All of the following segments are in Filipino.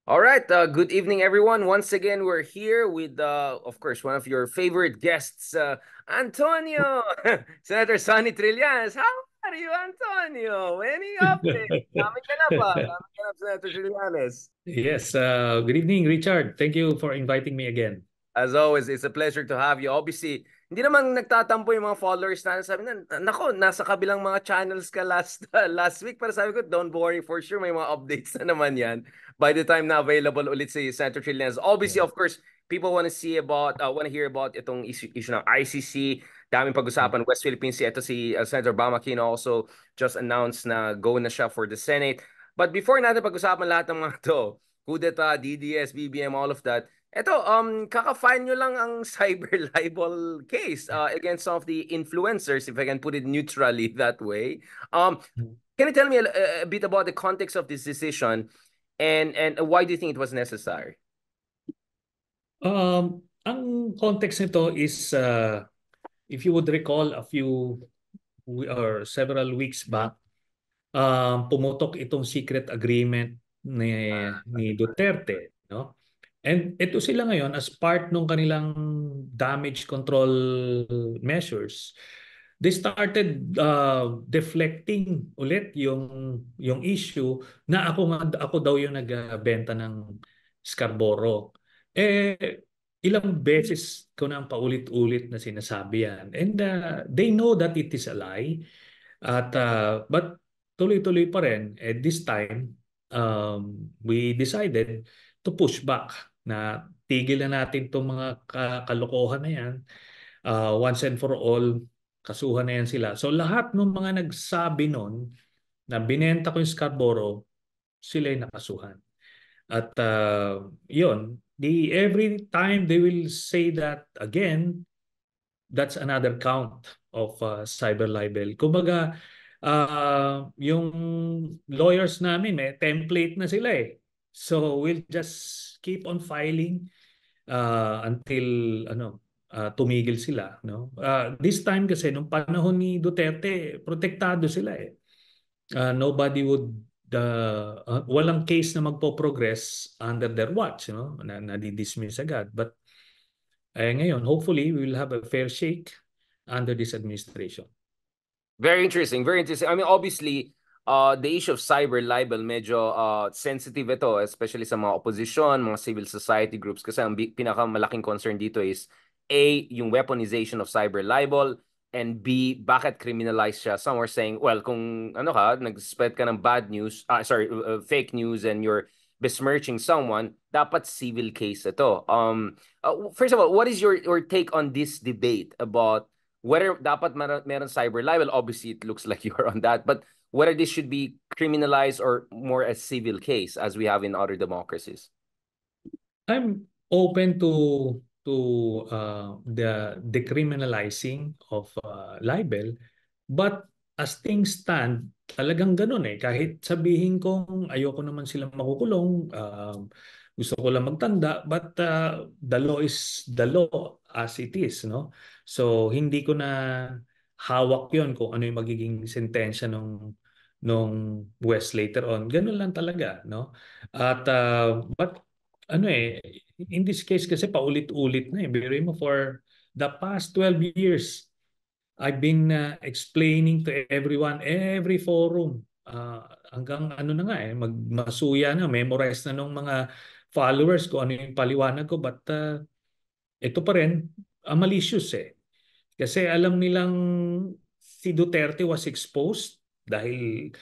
All right. Good evening, everyone. Once again, we're here with, of course, one of your favorite guests, Antonio, Senator Sonny Trillanes. How are you, Antonio? Any update? Kami ka na ba? Kami ka na, Senator Trillanes. Yes, good evening, Richard. Thank you for inviting me again. As always, it's a pleasure to have you. Obviously, hindi naman nagtatampo yung mga followers natin. Sabi na, nako, nasa kabilang mga channels ka last last week. Pero sabi ko, don't worry, for sure may mga updates na naman yan by the time na available ulit si Senator Trillanes. Obviously, Yeah. of course, people want to hear about itong issue ng ICC. Daming pag-usapan, West Philippine Sea. Ito si Senator Bam Aquino also just announced na go na siya for the Senate. But before natin pag-usapan lahat ng mga to, coup d'etat, DDS, BBM, all of that, eto, kaka-file nyo lang ang cyber libel case against some of the influencers, if I can put it neutrally that way. Can you tell me a bit about the context of this decision and why do you think it was necessary? Ang context nito is, if you would recall or several weeks back, pumutok itong secret agreement ni Duterte, no? And ito sila ngayon as part ng kanilang damage control measures. They started deflecting ulit yung issue na ako daw yung nagbenta ng Scarborough. Ilang beses ko na paulit-ulit na sinasabi yan. And they know that it is a lie. But tuloy-tuloy pa rin. At this time, we decided to push back na tigil na natin itong mga kalokohan na yan. Once and for all, kasuhan na yan sila. So lahat ng mga nagsabi nun na binenta ko yung Scarborough, sila yung nakasuhan. At yun, every time they will say that again, that's another count of cyber libel. Kumbaga, yung lawyers namin, template na sila eh. So we'll just keep on filing until tumigil sila, no? This time kasi nung panahon ni Duterte, protektado sila eh. Nobody would walang case na magpo-progress under their watch, no? Na dismiss agad. But ngayon, hopefully, we will have a fair shake under this administration. Very interesting, very interesting. I mean, obviously, the issue of cyber libel, medyo sensitive ito, especially sa mga opposition, mga civil society groups, kasi ang pinakamalaking concern dito is A, yung weaponization of cyber libel, and B, bakit criminalize siya? Some are saying, well, kung ano ka, nag-spread ka ng bad news, fake news, and you're besmirching someone, dapat civil case ito. First of all, what is your take on this debate about whether dapat meron cyber libel? Obviously it looks like you're on that, but whether this should be criminalized or more a civil case as we have in other democracies? I'm open to the decriminalizing of libel, but as things stand, talagang ganun eh. Kahit sabihin kong ayoko naman silang makukulong, gusto ko lang magtanda, but the law is the law as it is, no? So hindi ko na hawak yon kung ano yung magiging sentensya nung West later on. Ganun lang talaga, no? But ano eh, in this case kasi paulit-ulit na eh. Biruin mo for the past 12 years, I've been explaining to everyone, every forum, hanggang ano na nga eh, magmasuya na, memorize na ng mga followers ko ano yung paliwanag ko. But ito pa rin, malicious eh. Kasi alam nilang si Duterte was exposed dahil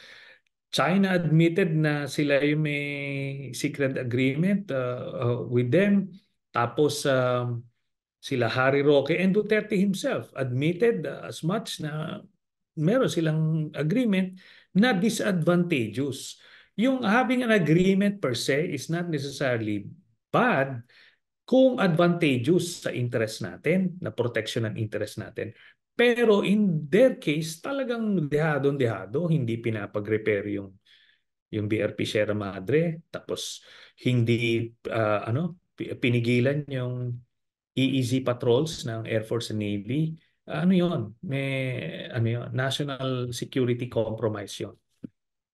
China admitted na sila yung may secret agreement with them. Tapos sila Harry Roque and Duterte himself admitted as much na meron silang agreement na disadvantageous. Yung having an agreement per se is not necessarily bad kung advantageous sa interest natin, na protection ng interest natin. Pero in their case, talagang dehado-dehado, hindi pinapag-repair yung BRP Sierra Madre, tapos hindi pinigilan yung EEZ patrols ng Air Force and Navy. Ano 'yon? May ano 'yon, national security compromise 'yon.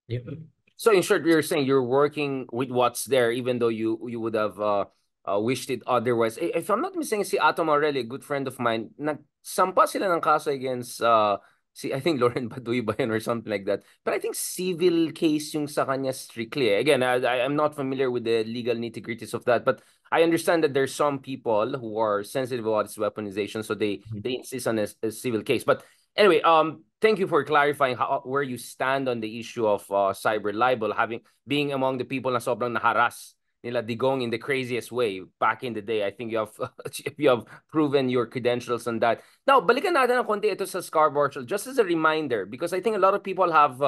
Yun. So in short, you're saying you're working with what's there, even though you would have wished it otherwise. If I'm not mistaken, si Ato Morelli, a good friend of mine, nagsampa sila ng kaso against si I think Lauren Baduy ba yun or something like that. But I think civil case yung sa kanya strictly. Again, I'm not familiar with the legal nitty-gritties of that, but I understand that there's some people who are sensitive about this weaponization, so they insist on a civil case. But anyway, thank you for clarifying where you stand on the issue of cyber libel, having being among the people na sobrang naharas nila Digong in the craziest way back in the day. I think you have you have proven your credentials on that. Now, balikan natin ng konti ito sa Scarborough Shoal, just as a reminder, because I think a lot of people have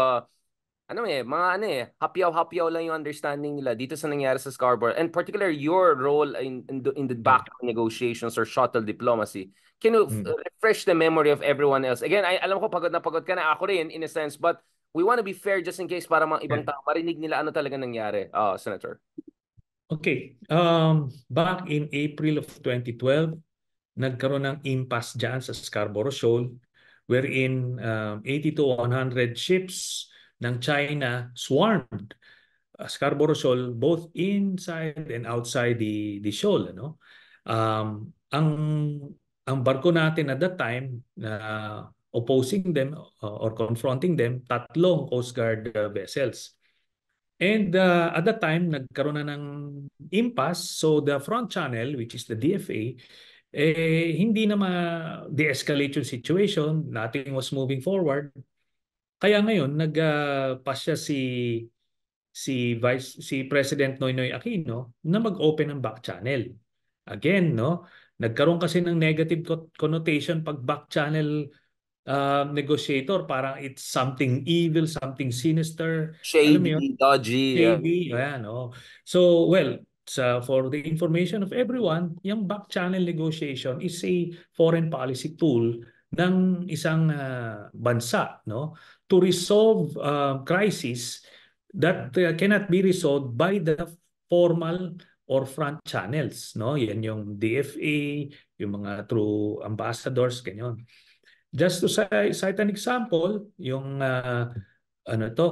hapyaw-hapyaw lang yung understanding nila dito sa nangyari sa Scarborough, and particularly your role in the background negotiations or shuttle diplomacy. Can you refresh the memory of everyone else? Again, alam ko pagod na pagod ka na, ako rin in a sense, but we want to be fair just in case para mga ibang tao marinig nila ano talaga nangyari, Senator. Okay. Back in April of 2012, nagkaroon ng impasse dyan sa Scarborough Shoal wherein 80 to 100 ships ng China swarmed Scarborough Shoal both inside and outside the shoal. Ano? Ang barko natin at that time na opposing them or confronting them, tatlong Coast Guard vessels. And at that time, nagkaroon na ng impasse. So the front channel, which is the DFA, hindi na ma-de-escalate yung situation. Nothing was moving forward. Kaya ngayon, nag-pass siya si President Noynoy Aquino na mag-open ng back channel. Again, no? Nagkaroon kasi ng negative connotation pag back channel negotiator, parang it's something evil, something sinister. Alam mo yun? Shady, dodgy. Shady. Ayan, oh. So, well, for the information of everyone, yung back channel negotiation is a foreign policy tool ng isang bansa, no, to resolve crisis that cannot be resolved by the formal or front channels, no? Yan yung DFA, yung mga through ambassadors, ganyan. Just to cite an example, yung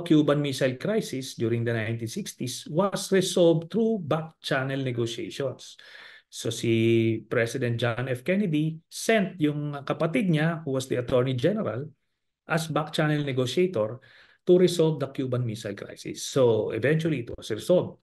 Cuban Missile Crisis during the 1960s was resolved through back channel negotiations. So si President John F. Kennedy sent yung kapatid niya, who was the Attorney General, as back channel negotiator to resolve the Cuban Missile Crisis. So eventually it was resolved.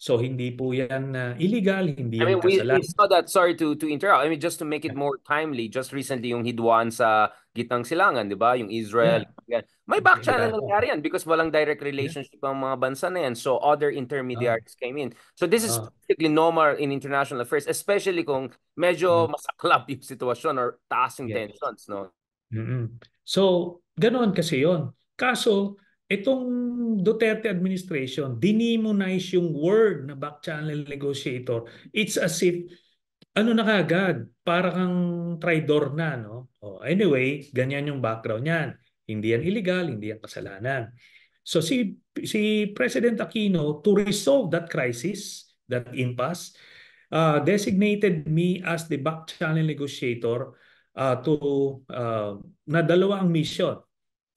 So hindi po yan illegal, hindi I yan mean, we kasalanan. saw that, sorry to interrupt. I mean, just to make it more timely, just recently yung hidwaan sa gitnang silangan, di ba? Yung Israel. Yeah. May back channel nangyari yan because walang direct relationship ang mga bansa na yan. So other intermediaries came in. So this is basically normal in international affairs, especially kung medyo masaklap yung sitwasyon or taas yung tensions, no? So, ganoon kasi yon. Kaso, itong Duterte administration, dinimonize yung word na back channel negotiator. It's as if, ano na kagad, para kang traidor na, no? Anyway, ganyan yung background niyan. Hindi yan illegal, hindi yan kasalanan. So si President Aquino, to resolve that crisis, that impasse, designated me as the back channel negotiator to na dalawa ang mission: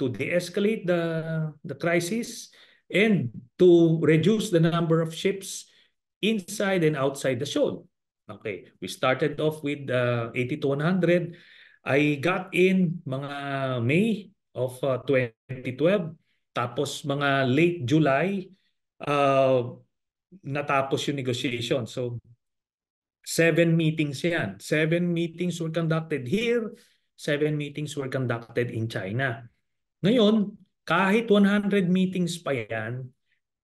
to de-escalate the crisis and to reduce the number of ships inside and outside the shoal. Okay, we started off with 80 to 100. I got in mga May of 2012. Tapos mga late July, natapos yung negotiation. So 7 meetings yan. 7 meetings were conducted here. 7 meetings were conducted in China. Ngayon, kahit 100 meetings pa yan,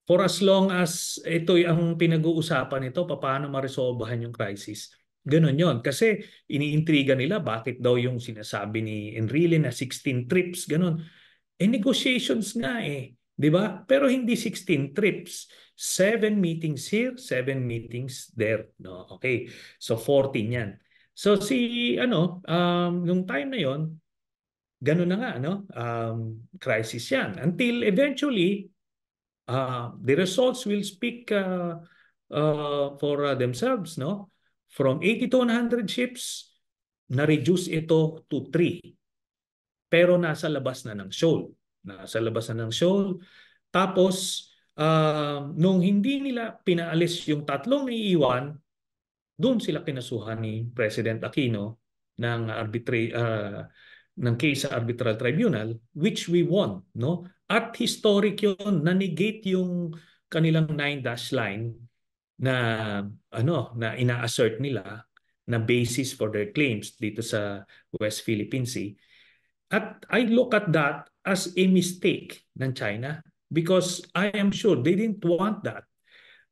for as long as ito ang pinag-uusapan nito, paano maresolbahan yung crisis. Ganon yon. Kasi iniintriga nila bakit daw yung sinasabi ni Enrile na 16 trips, ganon. Negotiations nga eh. Di ba? Pero hindi 16 trips. 7 meetings here, 7 meetings there. No? Okay. So 14 yan. So nung time na yon, ganun na nga, no? Crisis yan. Until eventually, the results will speak for themselves, no? From 80 to 100 ships, na-reduce ito to 3. Pero nasa labas na ng shoal. Nasa labas na ng shoal. Tapos, nung hindi nila pinaalis yung tatlong naiiwan, doon sila kinasuhan ni President Aquino ng case sa Arbitral Tribunal, which we won, no? At historic yun, na-negate yung kanilang nine dash line na na ina-assert nila na basis for their claims dito sa West Philippine Sea. At I look at that as a mistake ng China because I am sure they didn't want that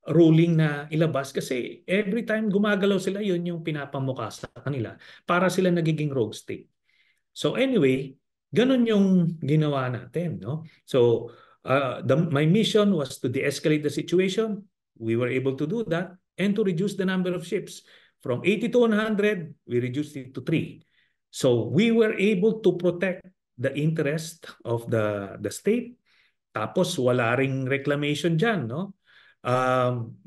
ruling na ilabas kasi every time gumagalaw sila, yun yung pinapamukha sa kanila para sila nagiging rogue state. So anyway, ganun yung ginawa natin, no? So my mission was to de-escalate the situation. We were able to do that and to reduce the number of ships from 80 to 100, we reduced it to 3. So we were able to protect the interest of the state. Tapos wala ring reclamation diyan, no?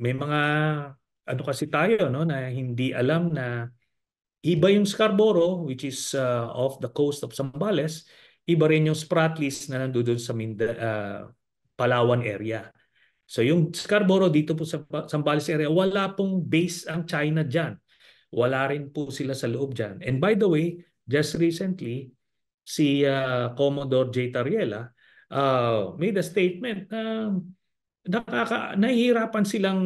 May mga ano kasi tayo, no, na hindi alam na iba yung Scarborough, which is off the coast of Zambales, iba rin yung Spratlys na nandoon sa Palawan area. So yung Scarborough dito po sa Zambales area, wala pong base ang China dyan. Wala rin po sila sa loob dyan. And by the way, just recently, si Commodore J. Tariela made a statement na nahihirapan silang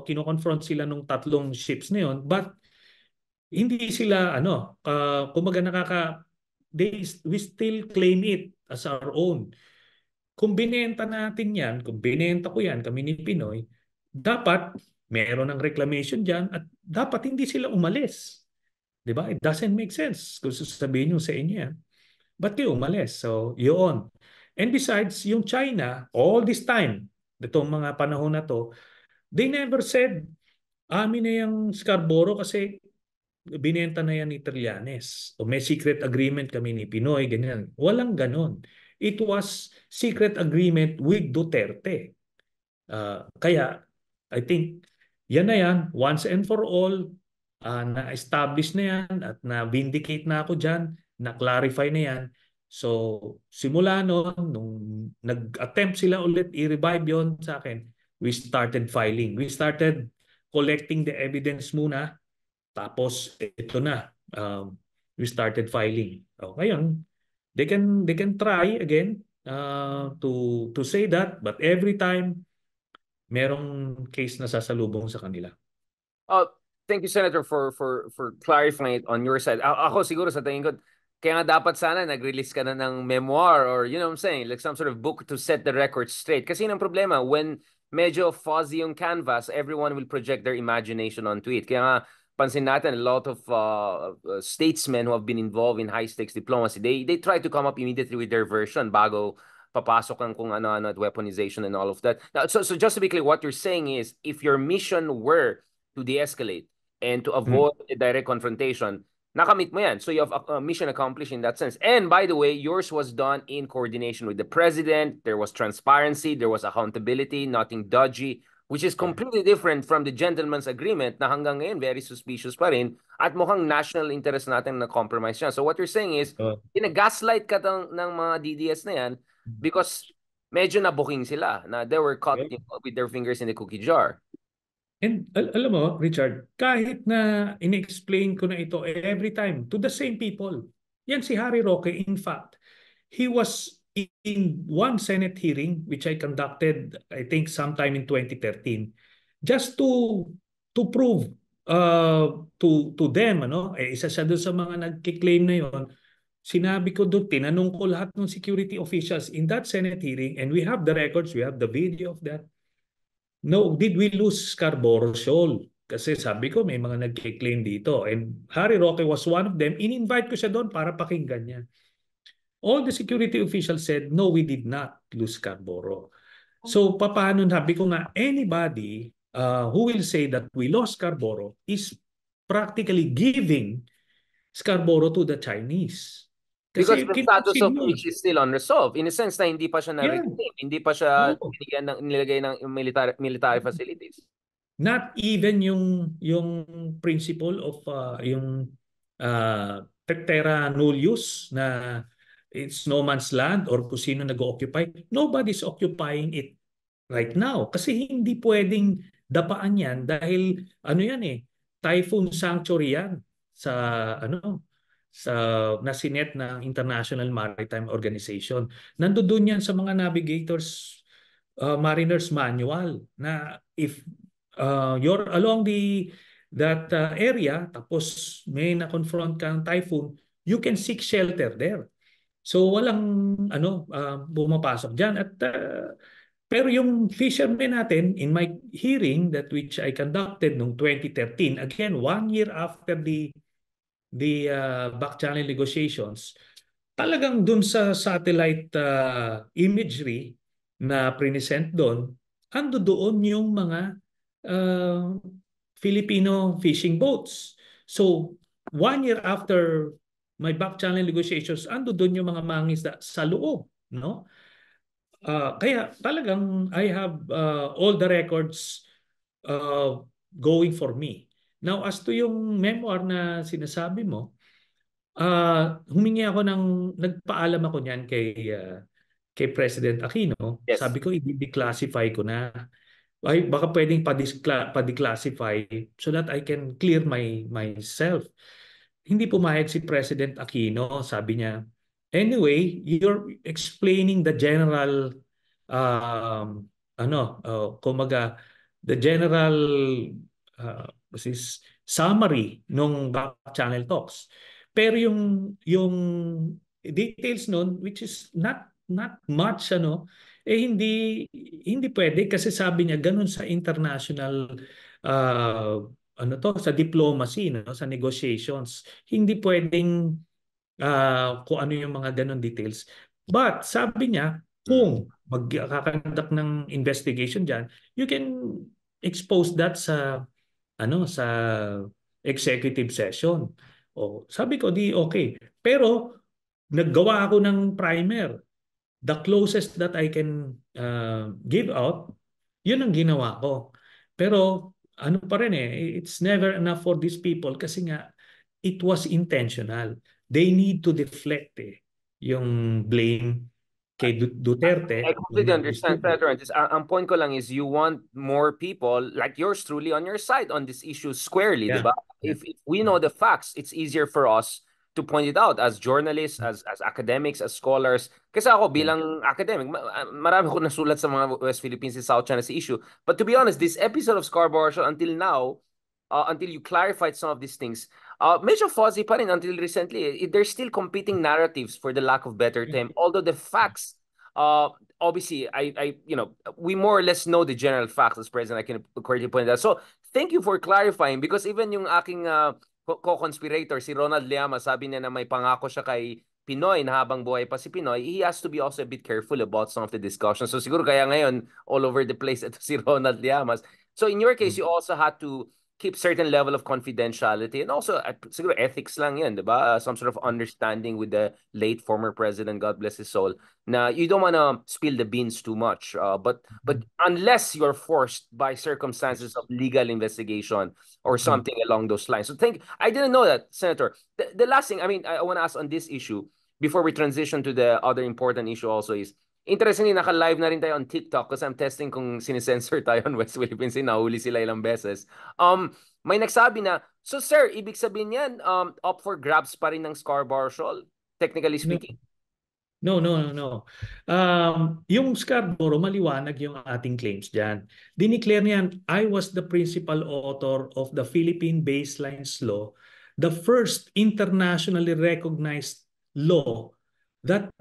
kino-confront sila nung tatlong ships na yun, but hindi sila kumbaga we still claim it as our own. Kung binenta natin yan, kung binenta ko yan, kami ni Pinoy, dapat meron ng reclamation dyan at dapat hindi sila umalis. Di ba? It doesn't make sense kung sasabihin nyo sa inyo yan. Ba't kayo umalis? So, yun. And besides, yung China, all this time, itong mga panahon na to, they never said, amin na yung Scarborough kasi binenta na yan ni Trillanes. O may secret agreement kami ni Pinoy, ganyan. Walang ganon. It was secret agreement with Duterte. Kaya, I think, yan na yan, once and for all, na-establish na yan at na-vindicate na ako dyan, na-clarify na yan. So, simula noon, nung nag-attempt sila ulit i-revive yon sa akin, we started filing. We started collecting the evidence muna, tapos ito na, we started filing. So, ngayon, they can try again to say that, but every time, merong case na sasalubong sa kanila. Uh, Thank you, Senator, for clarifying it on your side. Ako siguro sa tingin ko, kaya nga dapat sana nag-release ka na ng memoir or you know what I'm saying, like some sort of book to set the record straight. Kasi yun ang problema, when medyo fuzzy yung canvas, everyone will project their imagination onto it. Kaya nga, pansin natin, a lot of statesmen who have been involved in high-stakes diplomacy, they try to come up immediately with their version bago papasok ang kung ano-ano at weaponization and all of that. Now, so just to be clear, what you're saying is, if your mission were to de-escalate and to avoid a direct confrontation, nakamit mo yan. So you have a mission accomplished in that sense. And by the way, yours was done in coordination with the president. There was transparency. There was accountability, nothing dodgy, which is completely different from the gentleman's agreement na hanggang ngayon very suspicious pa rin at mukhang national interest natin na compromise siya. So what you're saying is, ina-gaslight ka ng mga DDS na yan because medyo nabuking sila na they were caught with their fingers in the cookie jar. And alam mo, Richard, kahit na in-explain ko na ito every time to the same people, yan si Harry Roque, in fact, he was in one Senate hearing which I conducted, I think sometime in 2013, just to prove to them, isa siya doon sa mga nagkiklaim na yon. Sinabi ko doon, tinanong ko lahat ng security officials in that Senate hearing, and we have the records, we have the video of that. No, did we lose Scarborough Shoal? Kasi sabi ko may mga nagkiklaim dito. And Harry Roque was one of them. In-invite ko siya doon para pakinggan niya. All the security officials said, no, we did not lose Scarborough. So paano, sabi ko nga, anybody who will say that we lost Scarborough is practically giving Scarborough to the Chinese. Because Kasi the status of yun. which is still unresolved. In a sense na hindi pa siya na-reclaim, hindi pa siya nilagay ng military facilities. Not even yung principle of yung terra nullius na it's no man's land or kung sino nag-occupy. Nobody's occupying it. right now. Kasi hindi pwedeng dapaan yan dahil ano yan eh, typhoon sanctuary yan sa ano sa nasinet ng International Maritime Organization. Nandoon yan sa mga navigators mariners manual na if you're along that area tapos may na-confront kang typhoon, you can seek shelter there. So walang bumapasok diyan at pero yung fishermen natin in my hearing that which I conducted noong 2013, again 1 year after the back channel negotiations, talagang dun sa satellite imagery na present doon, ando doon yung mga uh, Filipino fishing boats. So, 1 year after my back channel negotiations, ando doon yung mga mangisda sa loob, no? Kaya talagang I have all the records uh, going for me. Now, as to yung memoir na sinasabi mo, humingi ako nagpaalam ako niyan kay President Aquino. Yes. Sabi ko, i-declassify ko na. Ay, baka pwedeng pa-declassify so that I can clear myself. Hindi pumayag si President Aquino. Sabi niya, anyway, you're explaining the general, kumaga, the general summary nung back channel talks. Pero yung details nun, which is not much, hindi pwede kasi sabi niya ganun sa international uh, sa diplomacy, no, sa negotiations. Hindi pwedeng kung ano yung mga ganun details. But sabi niya, Mm. kung magkakandak ng investigation diyan, you can expose that sa executive session. O sabi ko di okay. Pero naggawa ako ng primer. The closest that I can give out, yun ang ginawa ko. Pero ano pa rin it's never enough for these people kasi nga it was intentional. They need to deflect yung blame kay I Duterte completely na understand, gusto. Senator. And ang point ko lang is you want more people like yours truly on your side on this issue squarely, di Yeah. ba? Yeah. If we know the facts, it's easier for us to point it out as journalists, as academics, as scholars. Kasi ako Yeah. bilang academic, marami ko nasulat sa mga West Philippines and South China Sea issue. But to be honest, this episode of Scarborough Show until now, until you clarified some of these things, medyo fuzzy pa rin until recently. There's still competing narratives for the lack of better Yeah. term. Although the facts obviously we more or less know the general facts as President I can correctly point out. So thank you for clarifying because even yung aking co-conspirator si Ronald Llama, sabi niya na may pangako siya kay Pinoy na habang buhay pa si Pinoy, he has to be also a bit careful about some of the discussions. So siguro kaya ngayon all over the place ito si Ronald Llamas. So in your case, you also had to keep certain level of confidentiality and also siguro ethics lang yan, di ba? Some sort of understanding with the late former president, God bless his soul, na you don't want to spill the beans too much. But unless you're forced by circumstances of legal investigation or something along those lines. So I didn't know that, Senator. The last thing, I mean, I want to ask on this issue before we transition to the other important issue also is, interestingly, naka-live na rin tayo on TikTok kasi I'm testing kung sinisensor tayo on West Philippines. Nahuli sila ilang beses. May nagsabi na, so sir, ibig sabihin yan, up for grabs pa rin ng Scarborough Shoal, technically No. speaking? No, no, no, no. Yung Scarborough, maliwanag yung ating claims dyan. Dineclare niyan, I was the principal author of the Philippine Baselines Law, the first internationally recognized law that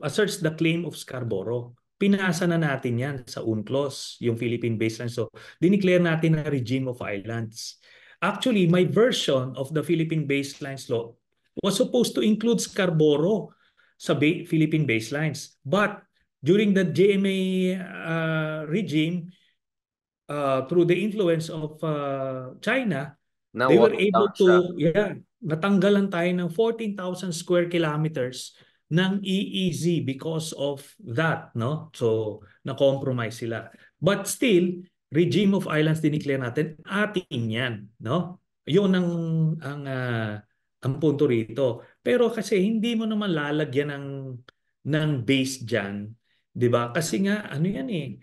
asserts the claim of Scarborough. Pinasa na natin yan sa UNCLOS, yung Philippine Baselines Law. Dineclare natin na regime of islands. Actually, my version of the Philippine Baselines Law was supposed to include Scarborough sa Philippine baselines. But during the GMA regime, through the influence of China, they were Na-water able down siya. to, natanggalan tayo ng 14,000 square kilometers ng EEZ because of that, no? So, na-compromise sila. But still, regime of islands dineclare natin, atin yan, no? Yun ang punto rito. Pero kasi hindi mo naman lalagyan ng base dyan 'Di ba? Kasi nga ano yan eh,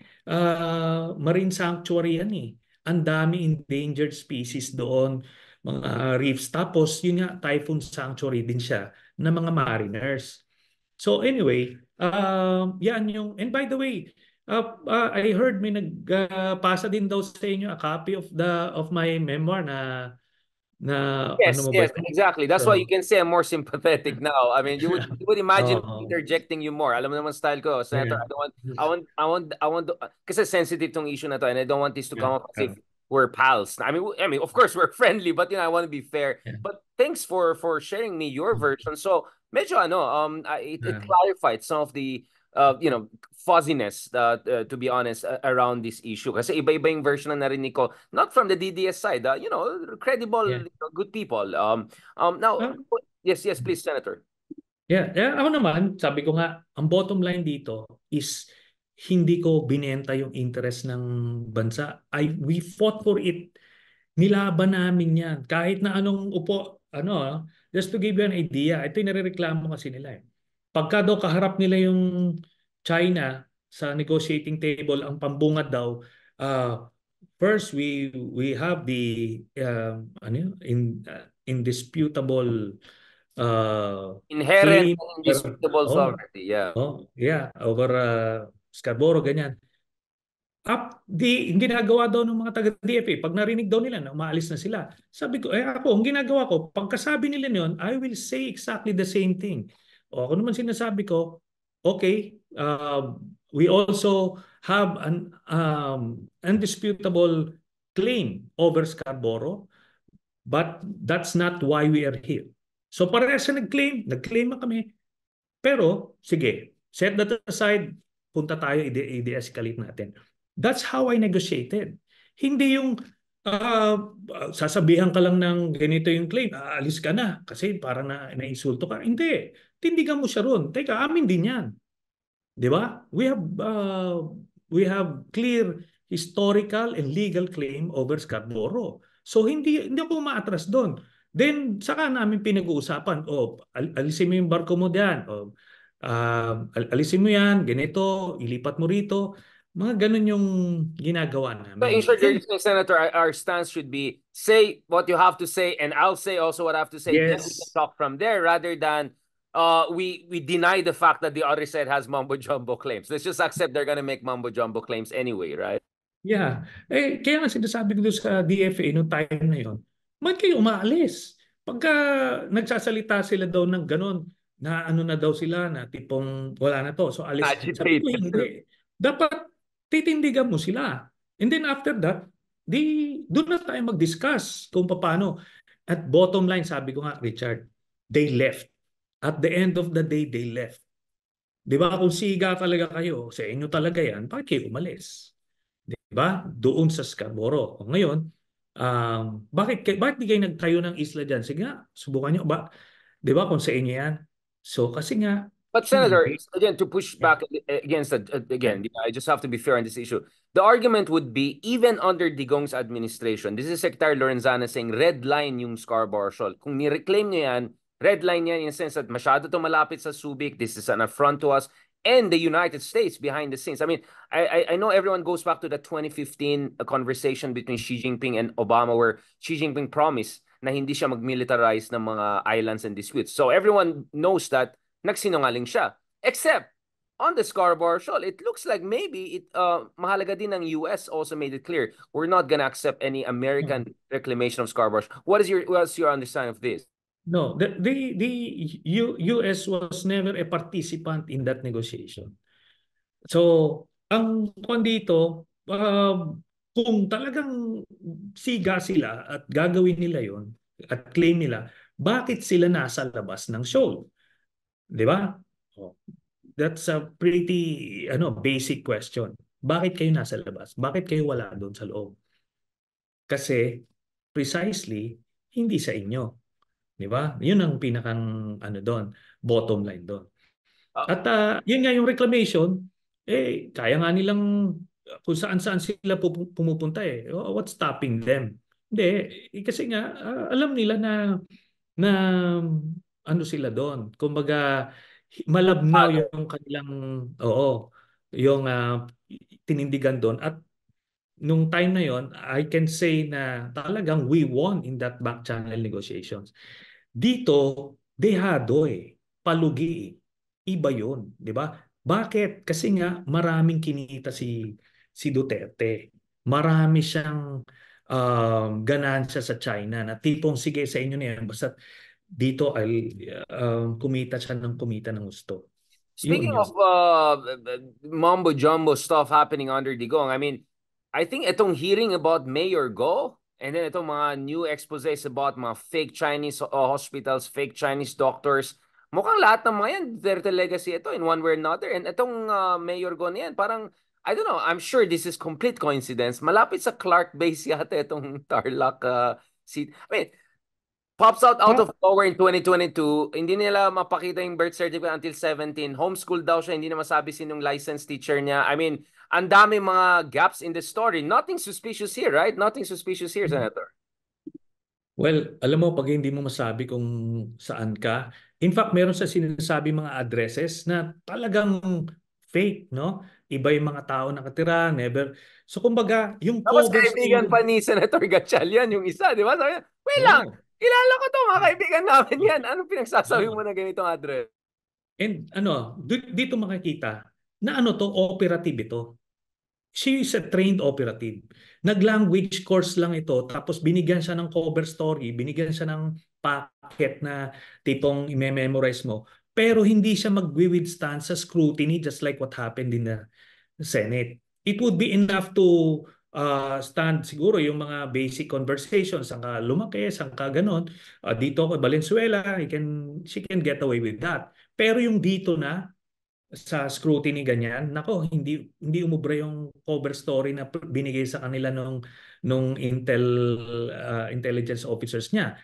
marine sanctuary yan eh. Ang dami endangered species doon, mga reefs. Tapos yun nga, typhoon sanctuary din siya ng mga mariners. So anyway, yan yung, and by the way, I heard may nagpasa din daw sa inyo a copy of my memoir na ano Yes, mo ba yes, yun? exactly. That's why you So, can say I'm more sympathetic now. I mean, you would imagine me oh, interjecting you more. Alam mo naman style ko, Senator. yeah. I want. Kasi sensitive tong issue na to, and I don't want this to Yeah, come up as if we're pals. I mean, of course we're friendly, but I want to be fair. yeah, But thanks for sharing me your version. So medyo it yeah. clarified some of the fuzziness, to be honest, around this issue. Kasi iba-iba yung version na narinig ko, not from the DDS side, credible, Yeah. good people. Now, Ah, yes, yes, please, Senator. yeah, yeah, ako naman, sabi ko nga, ang bottom line dito is hindi ko binenta yung interest ng bansa. We fought for it. Nilaban namin yan. Kahit na anong upo, just to give you an idea, ito yung nare-reklamo kasi nila eh. Pagka daw kaharap nila yung China sa negotiating table, ang pambungad daw, first we have the indisputable Inherent claim and over, indisputable sovereignty. Yeah. yeah, over Scarborough, ganyan. Ang ginagawa daw ng mga taga-DFA, pag narinig daw nila na umaalis na sila, sabi ko, ako, ang ginagawa ko, pagkasabi nila yon, I will say exactly the same thing. O ako naman sinasabi ko, okay, we also have an undisputable claim over Scarborough, but that's not why we are here. So parehas sa nag-claim na kami, pero, sige, set that aside, punta tayo, i-de-escalate natin. That's how I negotiated. Hindi yung uh, sasabihan ka lang ng ganito yung claim, aalis ka na kasi parang na-insulto ka. Hindi. Tindigan mo siya ron. Teka, amin din yan. Di ba? We have clear historical and legal claim over Scarborough. So hindi ako umaatras doon. Then saka namin pinag-uusapan, alisin mo yung barko mo diyan, alisin mo yan, ganito, ilipat mo rito. Mga ganun yung ginagawa So in namin. short, you're And saying, Senator, our stance should be say what you have to say, and I'll say also what I have to say. Then we can yes, talk from there, rather than we deny the fact that the other side has mumbo jumbo claims. Let's just accept they're gonna make mumbo jumbo claims anyway, right? yeah. Kaya nga sinasabi ko doon sa DFA noong time na yon, man kayo umaalis. Pagka nagsasalita sila daw ng ganun, na ano na daw sila, na tipong wala na to, so alis. Sabi ko Agitated. hindi. Dapat titindigan mo sila. And then after that, doon na tayo mag-discuss kung paano. At bottom line, sabi ko nga, Richard, they left. At the end of the day, they left. Di ba kung siga talaga kayo, sa inyo talaga yan, bakit kayo umalis? Di ba? Doon sa Scarborough. O ngayon, bakit di kayo nagtayo ng isla dyan? Sige nga, subukan nyo. Di ba kung sa inyo yan? So kasi nga, But Senator, hindi. again, to push Yeah. back against that, again, I just have to be fair on this issue. The argument would be, even under Digong's administration, this is Secretary Lorenzana saying, red line yung Scarborough Shoal. Kung ni-reclaim nyo yan, red line yan in the sense that masyado to malapit sa Subic, this is an affront to us, and the United States behind the scenes. I mean, I know everyone goes back to the 2015 conversation between Xi Jinping and Obama, where Xi Jinping promised na hindi siya mag-militarize ng mga islands and disputes. So everyone knows that nagsinungaling siya. Except, on the Scarborough Shoal, it looks like maybe mahalaga din ng US also made it clear, we're not gonna accept any American reclamation of Scarborough. What's your understanding of this? No, the US was never a participant in that negotiation. So, ang kung dito, kung talagang siga sila at gagawin nila yon at claim nila, bakit sila nasa labas ng shoal? Di ba? Oh, that's a pretty basic question. Bakit kayo nasa labas? Bakit kayo wala doon sa loob? Kasi precisely hindi sa inyo. Di ba? Yun ang pinakang doon, bottom line doon. Uh, At yun nga yung reclamation, kaya nga nilang kung saan-saan sila pumupunta eh. What's stopping them? Hindi, kasi nga alam nila na ano sila doon. Kumbaga malabnaw Father. yung kanilang oo. yung tinindigan doon. At nung time na yon, I can say na talagang we won in that back channel negotiations. Dito, dehado eh. Palugi eh. Iba yun, di ba? Bakit? Kasi nga maraming kinita si Duterte. Marami siyang ganansya sa China na tipong sige sa inyo na yan. Basta dito ay kumita siya ng kumita ng gusto. Speaking Yun yun. of mumbo jumbo stuff happening under Digong, I mean, I think itong hearing about Mayor Go, and then itong mga new exposés about mga fake Chinese hospitals, fake Chinese doctors, mukhang lahat ng mga yan, Duterte legacy ito in one way or another. And itong Mayor Go na yan, parang, I don't know, I'm sure this is complete coincidence. Malapit sa Clark Base yata itong Tarlac seat. I mean, pops out of nowhere in 2022. Hindi nila mapakita yung birth certificate until 17. Homeschool daw siya. Hindi na masabi sinong licensed teacher niya. I mean, ang dami mga gaps in the story. Nothing suspicious here, right? Nothing suspicious here, Senator. Well, alam mo, pag hindi mo masabi kung saan ka, in fact, meron sa sinasabi mga addresses na talagang fake, no? Iba yung mga tao nakatira, never. So, kumbaga, yung Tapos cover kaibigan story, pa ni Senator Gatchalian yung isa, di ba? Sabi niya, wait lang, oh, kilala ko to, mga kaibigan namin yan. Anong pinagsasabi mo oh. na ganitong address? And ano, dito makikita na ano to, operative ito. She is a trained operative. Nag-language course lang ito, tapos binigyan siya ng cover story, binigyan siya ng packet na tipong i-memorize mo. Pero hindi siya mag-withstand sa scrutiny just like what happened in the Senate. It would be enough to stand siguro yung mga basic conversations, saan ka lumaki, saan ka ganon. Dito ako, Valenzuela, she can get away with that. Pero yung dito na, sa scrutiny ganyan, nako hindi umubra yung cover story na binigay sa kanila nung intelligence officers niya.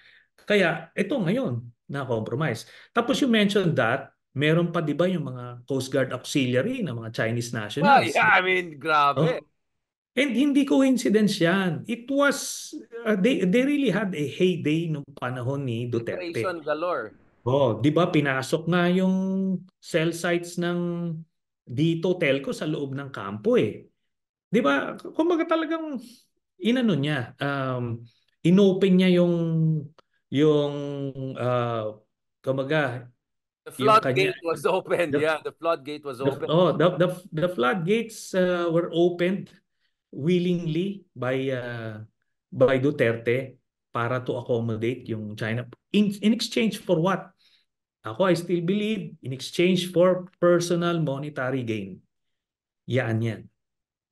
Kaya ito ngayon na compromise. Tapos you mentioned that meron pa 'di ba yung mga Coast Guard auxiliary na mga Chinese Well, nationals. yeah, I mean, grabe. Oh, and hindi coincidence yan. It was they really had a heyday nung panahon ni Duterte. Filtration galore. Oh, 'di ba pinasok nga yung cell sites ng dito telco sa loob ng kampo eh. 'Di ba? Kumbaga talagang inano niya, inopen niya yung kumbaga The yung kanya floodgate was opened. the Yeah, the floodgate was opened. the floodgates were opened willingly by Duterte para to accommodate yung China in exchange for what? Ako, I still believe in exchange for personal monetary gain. Yan yan.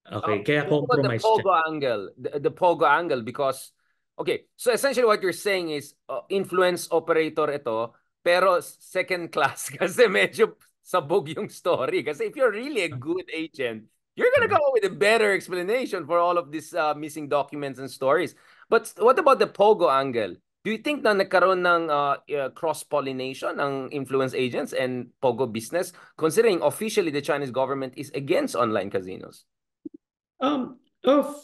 Okay, kaya What about the compromise siya. Pogo angle? The Pogo angle because okay, so essentially what you're saying is influence operator ito, pero second class kasi medyo sabog yung story. Kasi if you're really a good agent, you're gonna come up with a better explanation for all of these missing documents and stories. But what about the Pogo angle? Do you think na nagkaroon ng cross-pollination ng influence agents and Pogo business considering officially the Chinese government is against online casinos?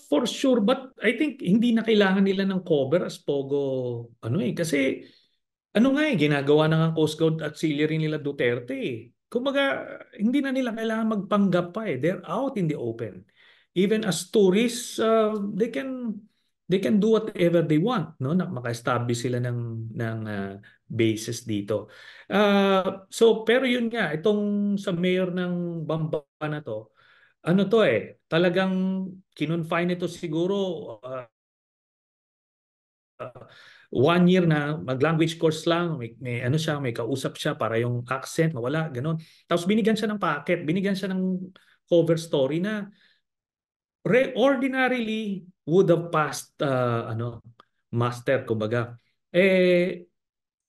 For sure, but I think hindi na kailangan nila ng cover as Pogo kasi ano nga ginagawa na ng Coast Guard Auxiliary nila Duterte eh. Kumbaga, hindi na nila kailangan magpanggap pa eh. They're out in the open. Even as tourists, they can do whatever they want, no? Na maka-establish sila ng bases dito. So pero yun nga, itong sa mayor ng Bamba na to, ano to eh, talagang kinonfine ito siguro 1 year na mag-language course lang, may ano siya, may kausap siya para yung accent mawala, ganun. Tapos binigyan siya ng packet, binigyan siya ng cover story na ordinarily would have passed master kumbaga.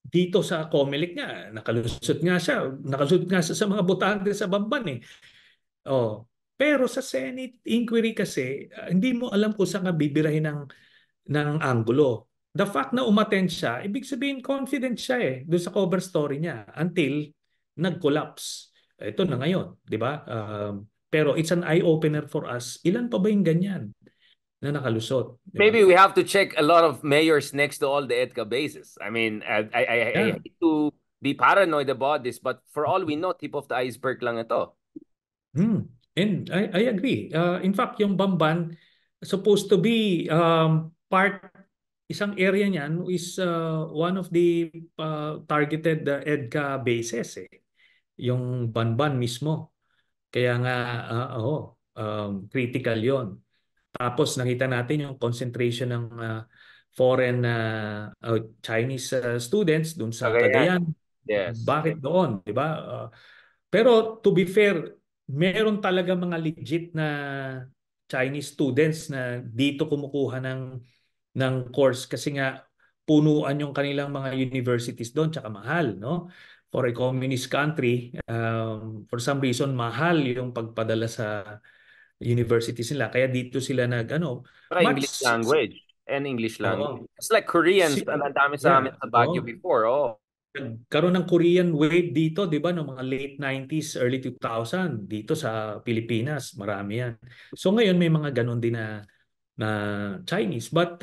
Dito sa COMELEC niya, nakalusot nga siya sa mga botante sa Bamban eh. Oh. Pero sa Senate inquiry kasi, hindi mo alam kung saan ka bibirahin ng anggulo. The fact na umattend siya, ibig sabihin confident siya doon sa cover story niya until nag-collapse. Ito na ngayon, di ba? Pero it's an eye-opener for us. Ilan pa ba yung ganyan na nakalusot? Di ba? Maybe we have to check a lot of mayors next to all the EDCA bases. I mean, I Yeah. hate to be paranoid about this, but for all we know, tip of the iceberg lang ito. Hmm. I agree. In fact, yung Bamban supposed to be isang area niyan is one of the targeted EDCA bases eh. Yung Banban mismo. Kaya nga, critical yon. Tapos nakita natin yung concentration ng foreign Chinese students dun sa Cagayan. Cagayan. Yes. Bakit doon, 'di ba? Pero to be fair, meron talaga mga legit na Chinese students na dito kumukuha ng course kasi nga punuan yung kanilang mga universities doon tsaka mahal, no? For a communist country, for some reason mahal yung pagpadala sa universities nila. Kaya dito sila nag ano, Saka English much language and English language. oo. It's like Koreans, Si, ang dami sa amin yeah, sa Baguio oo. before. Oh. Nagkaroon ng Korean wave dito, 'di ba, noong mga late 90s, early 2000 dito sa Pilipinas, marami 'yan. So ngayon may mga ganun din na Chinese, but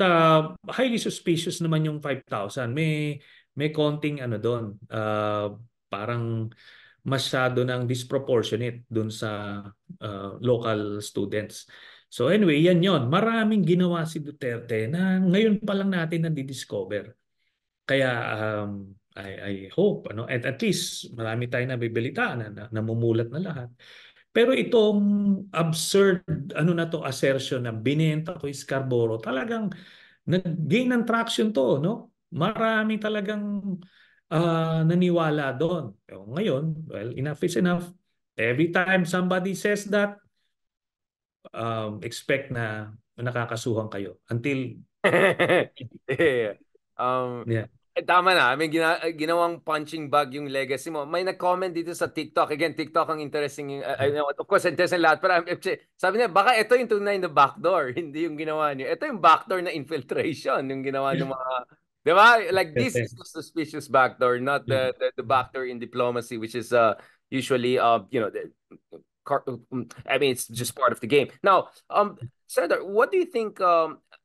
highly suspicious naman yung 5,000. May konting ano doon, parang masyado ng disproportionate doon sa local students. So anyway, yan yon. Maraming ginawa si Duterte na ngayon pa lang natin nadi-discover. Kaya I hope ano at least marami tayong nabibalitaan na namumulat na lahat. Pero itong absurd ano na to assertion na binenta ko is Scarborough, talagang nag-gain ng traction to, no? Marami talagang naniwala doon. Pero ngayon, well, enough is enough. Every time somebody says that, expect na nakakasuhan kayo until Yeah. Um, yeah. tama na. May ginawang punching bag yung legacy mo. May nag-comment dito sa TikTok. Again, TikTok ang interesting. I know, of course, interesting lahat. Pero sabi niya, baka ito yung tunay na backdoor. Hindi yung ginawa niyo. Ito yung backdoor na infiltration. Yung ginawa ng mga... Di ba? Like, this is the suspicious backdoor, not the backdoor in diplomacy, which is usually, I mean, it's just part of the game. Now, Senator, what do you think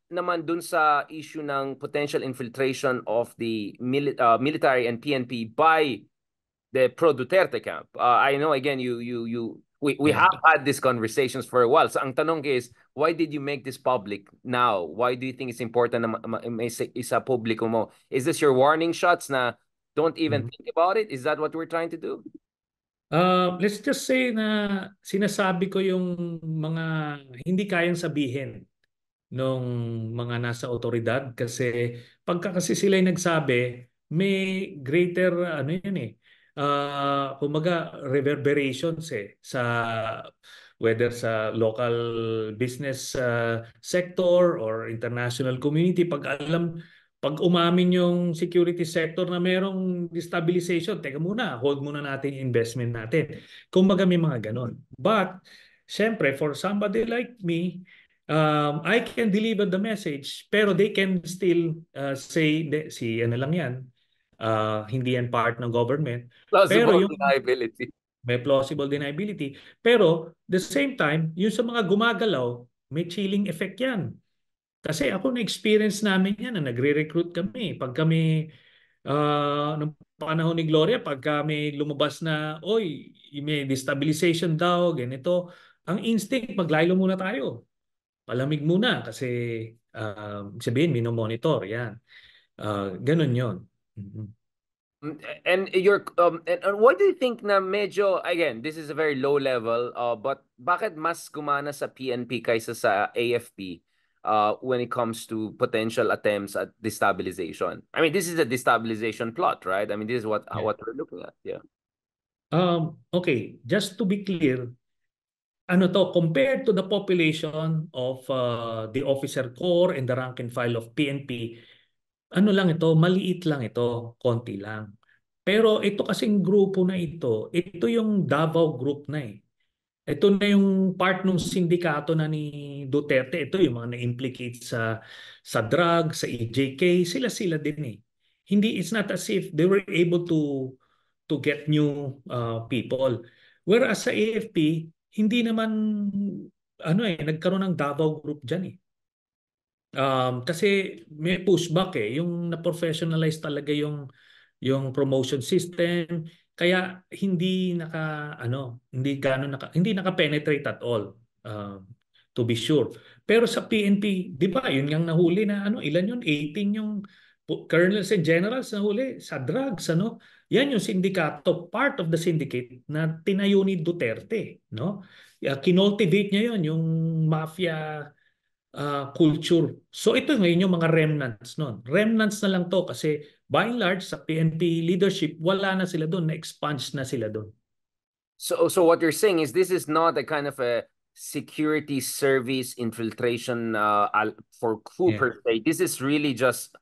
naman dun sa issue ng potential infiltration of the military and PNP by the pro Duterte camp? I know again we Yeah. have had these conversations for a while. So ang tanong is, why did you make this public now? Why do you think it's important na may isa publiko mo? Is this your warning shots na don't even Mhm. think about it? Is that what we're trying to do? Let's just say na sinasabi ko yung mga hindi kayang sabihin nung mga nasa otoridad kasi pagka kasi sila yung nagsabi, may greater ano yun eh. Kumbaga reverberations eh sa whether sa local business sector or international community pag umamin yung security sector na merong destabilization, teka muna, hold muna natin yung investment natin. Kumbaga may mga ganon. But, syempre, for somebody like me, I can deliver the message, pero they can still say, si ano lang yan, hindi yan part ng government. Pero Plausible yung deniability. may plausible deniability. Pero the same time, yung sa mga gumagalaw, may chilling effect yan. Kasi ako na-experience namin yan na nagre-recruit kami. Pag kami, nung panahon ni Gloria, pag kami lumabas na, oy, may destabilization daw, ganito, ang instinct, maglaylo muna tayo. Palamig muna kasi sabihin, minomonitor, yan. Ganun yon. Mhm. And what do you think na medyo, again, this is a very low level, but bakit mas gumana sa PNP kaysa sa AFP when it comes to potential attempts at destabilization? I mean, this is a destabilization plot, right? I mean, this is Yeah. what we're looking at. Yeah. Okay, just to be clear, ano to, compared to the population of the officer corps and the rank and file of PNP, ano lang ito, maliit lang ito, konti lang. Pero ito kasing grupo na ito yung Davao Group na eh. Ito na yung part ng sindikato na ni Duterte. Ito yung mga na-implicate sa drug, sa EJK, sila-sila din eh. Hindi, it's not as if they were able to get new people. Whereas sa AFP, hindi naman ano eh, nagkaroon ng Davao Group dyan eh. Kasi may pushback eh. Yung na-professionalize talaga yung promotion system, Kaya hindi naka-penetrate at all. To be sure. Pero sa PNP, 'di ba, yun yung nahuli na ilan yun? 18 yung colonels and generals na huli sa drugs, ano? Yan yung sindikato, part of the syndicate na tinayo ni Duterte, no? Kinultivate niya yun, yung mafia culture. So ito ngayon yung mga remnants noon. Remnants na lang to kasi by and large sa PNP leadership wala na sila doon, na-expunge na sila doon. So what you're saying is this is not a kind of a security service infiltration for coup Yeah. per se. This is really just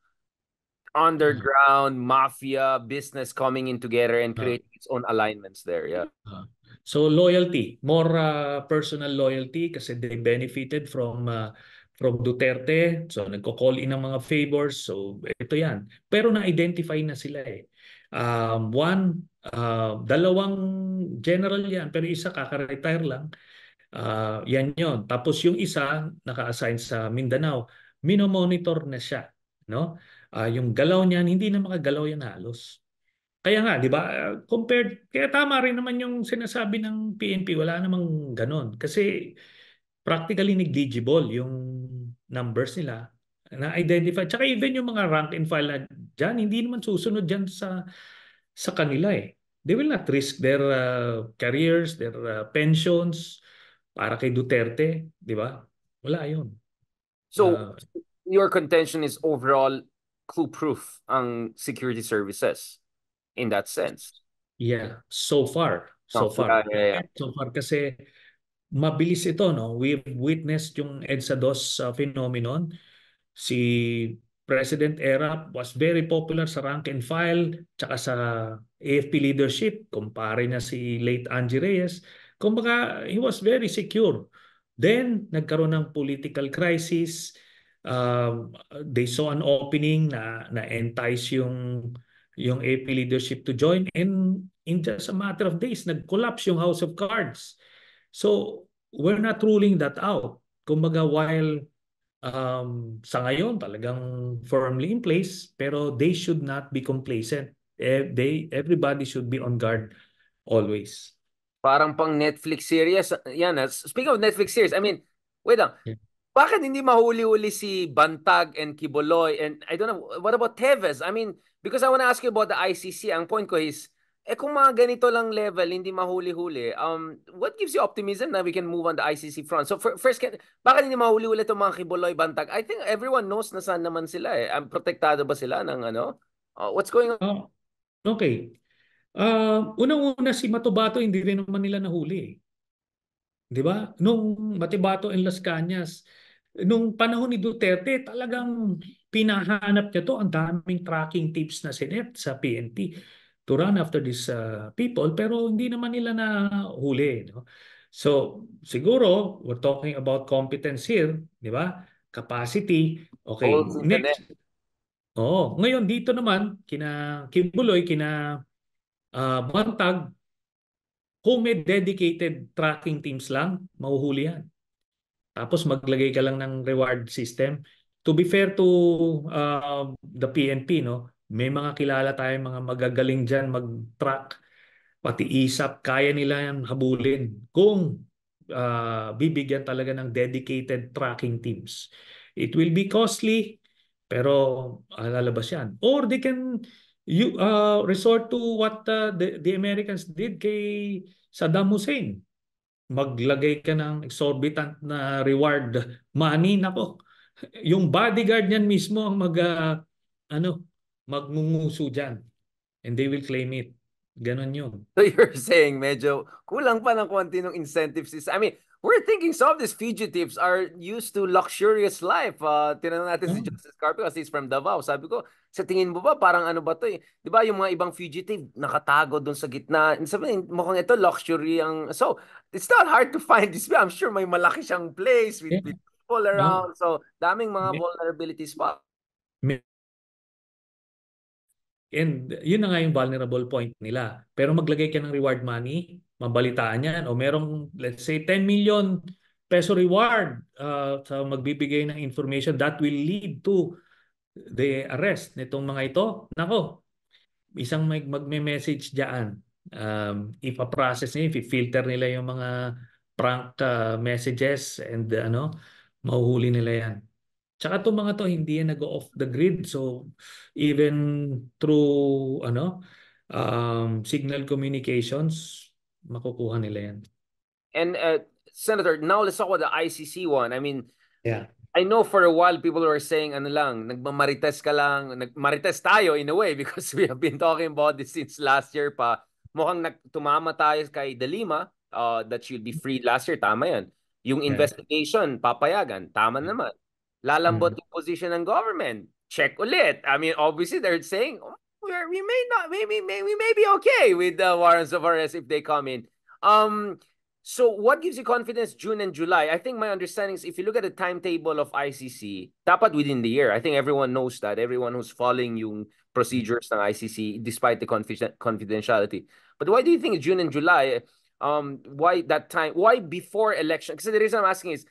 Uh, underground mafia business coming in together and uh, creating its own alignments there. Yeah. so loyalty, more personal loyalty kasi they benefited from Duterte. So nagko-call in ng mga favors. So ito 'yan. Pero na-identify na sila eh. Dalawang general 'yan pero isa kaka-retire lang. Yan yon. Tapos yung isa naka-assign sa Mindanao, minomonitor na siya, no? Yung galaw niyan hindi na makagalaw yan halos. Kaya nga, 'di ba? Kaya tama rin naman yung sinasabi ng PNP, wala namang ganon kasi practically negligible yung numbers nila na identify. Tsaka even yung mga rank and file na dyan, hindi naman susunod dyan sa kanila eh. They will not risk their careers, their pensions para kay Duterte, di ba? Wala yun. So Uh, your contention is overall clue proof ang security services in that sense. yeah, so far. So No, far. yeah, yeah, yeah. So far kasi mabilis ito, no? We've witnessed yung EDSA dos phenomenon. Si President Erap was very popular sa rank and file tsaka sa AFP leadership. Kumpare niya si late Angie Reyes. Kumbaga, he was very secure. Then, nagkaroon ng political crisis. They saw an opening na entice yung AFP leadership to join. And in just a matter of days, nag-collapse yung House of Cards. So, we're not ruling that out. Kumbaga, while sa ngayon talagang firmly in place pero they should not be complacent. Everybody should be on guard always. Parang pang Netflix series. Yan. Speaking of Netflix series, I mean, wait lang. Yeah. Bakit hindi mahuli-huli si Bantag and Kiboloy? And I don't know, what about Tevez? I mean, because I want to ask you about the ICC. Ang point ko is, kung mga ganito lang level, hindi mahuli-huli, what gives you optimism na we can move on the ICC front? So first, bakit hindi mahuli-huli itong mga Kiboloy, Bantag? I think everyone knows na saan naman sila eh. Protektado ba sila ng ano? What's going on? Oh, okay. Unang-una si Matobato hindi rin naman nila nahuli. 'Di ba? Nung Matibato and Las Cañas, nung panahon ni Duterte, talagang pinahanap niya to. Ang daming tracking tips na sinet sa PNP to run after these people, pero hindi naman nila nahuli. No? So, siguro, we're talking about competence here, di ba? Capacity. Okay, Holes in the net. next. Oh, ngayon dito naman, kina Kimbuloy, kina Bantag, kung may dedicated tracking teams lang, mahuhuli yan. Tapos maglagay ka lang ng reward system. To be fair to the PNP, no? May mga kilala tayong mga magagaling dyan mag-track. Pati ISAP, kaya nila yan habulin kung bibigyan talaga ng dedicated tracking teams. It will be costly, pero lalabas yan. Or they can resort to what the Americans did kay Saddam Hussein. Maglagay ka ng exorbitant na reward money. Nako, yung bodyguard niyan mismo ang ano, magngunguso dyan. And they will claim it. Ganon yun. So you're saying medyo kulang pa ng konti ng incentive system. I mean, we're thinking some of these fugitives are used to luxurious life. Tinanong natin si Oh, Justice Carpio kasi he's from Davao. Sabi ko, sa tingin mo ba parang ano ba to eh? 'Di ba yung mga ibang fugitive nakatago doon sa gitna. Sabi mukhang ito luxury ang. So, it's not hard to find this. I'm sure may malaki siyang place yeah. with people No. around. So, daming mga vulnerabilities pa. And yun na nga yung vulnerable point nila. Pero maglagay ka ng reward money, mabalitaan yan. O merong, let's say, 10 million peso reward sa magbibigay ng information that will lead to the arrest nitong mga ito. Nako, isang magme-message diyan. Ipa-process nila, i-filter nila yung mga prank messages and mahuhuli nila yan. Tsaka itong mga to hindi yan nag-off the grid. So even through signal communications, makukuha nila yan. And Senator, now let's talk about the ICC one. I mean, Yeah. I know for a while people were saying ano lang, nagmamarites ka lang, nagmarites tayo in a way because we have been talking about this since last year pa. Mukhang tumama tayo kay De Lima that she'll be free last year, tama 'yan. Yung Yeah. investigation, papayagan, tama naman. Lalambot Mm. yung position ng government. Check ulit. I mean, obviously they're saying we may not, we may be okay with the warrants of arrest if they come in. So what gives you confidence June and July? I think my understanding is if you look at the timetable of ICC, dapat within the year. I think everyone knows that. Everyone who's following yung procedures ng ICC despite the confidentiality. But why do you think June and July? Why that time? Why before election? Kasi the reason I'm asking is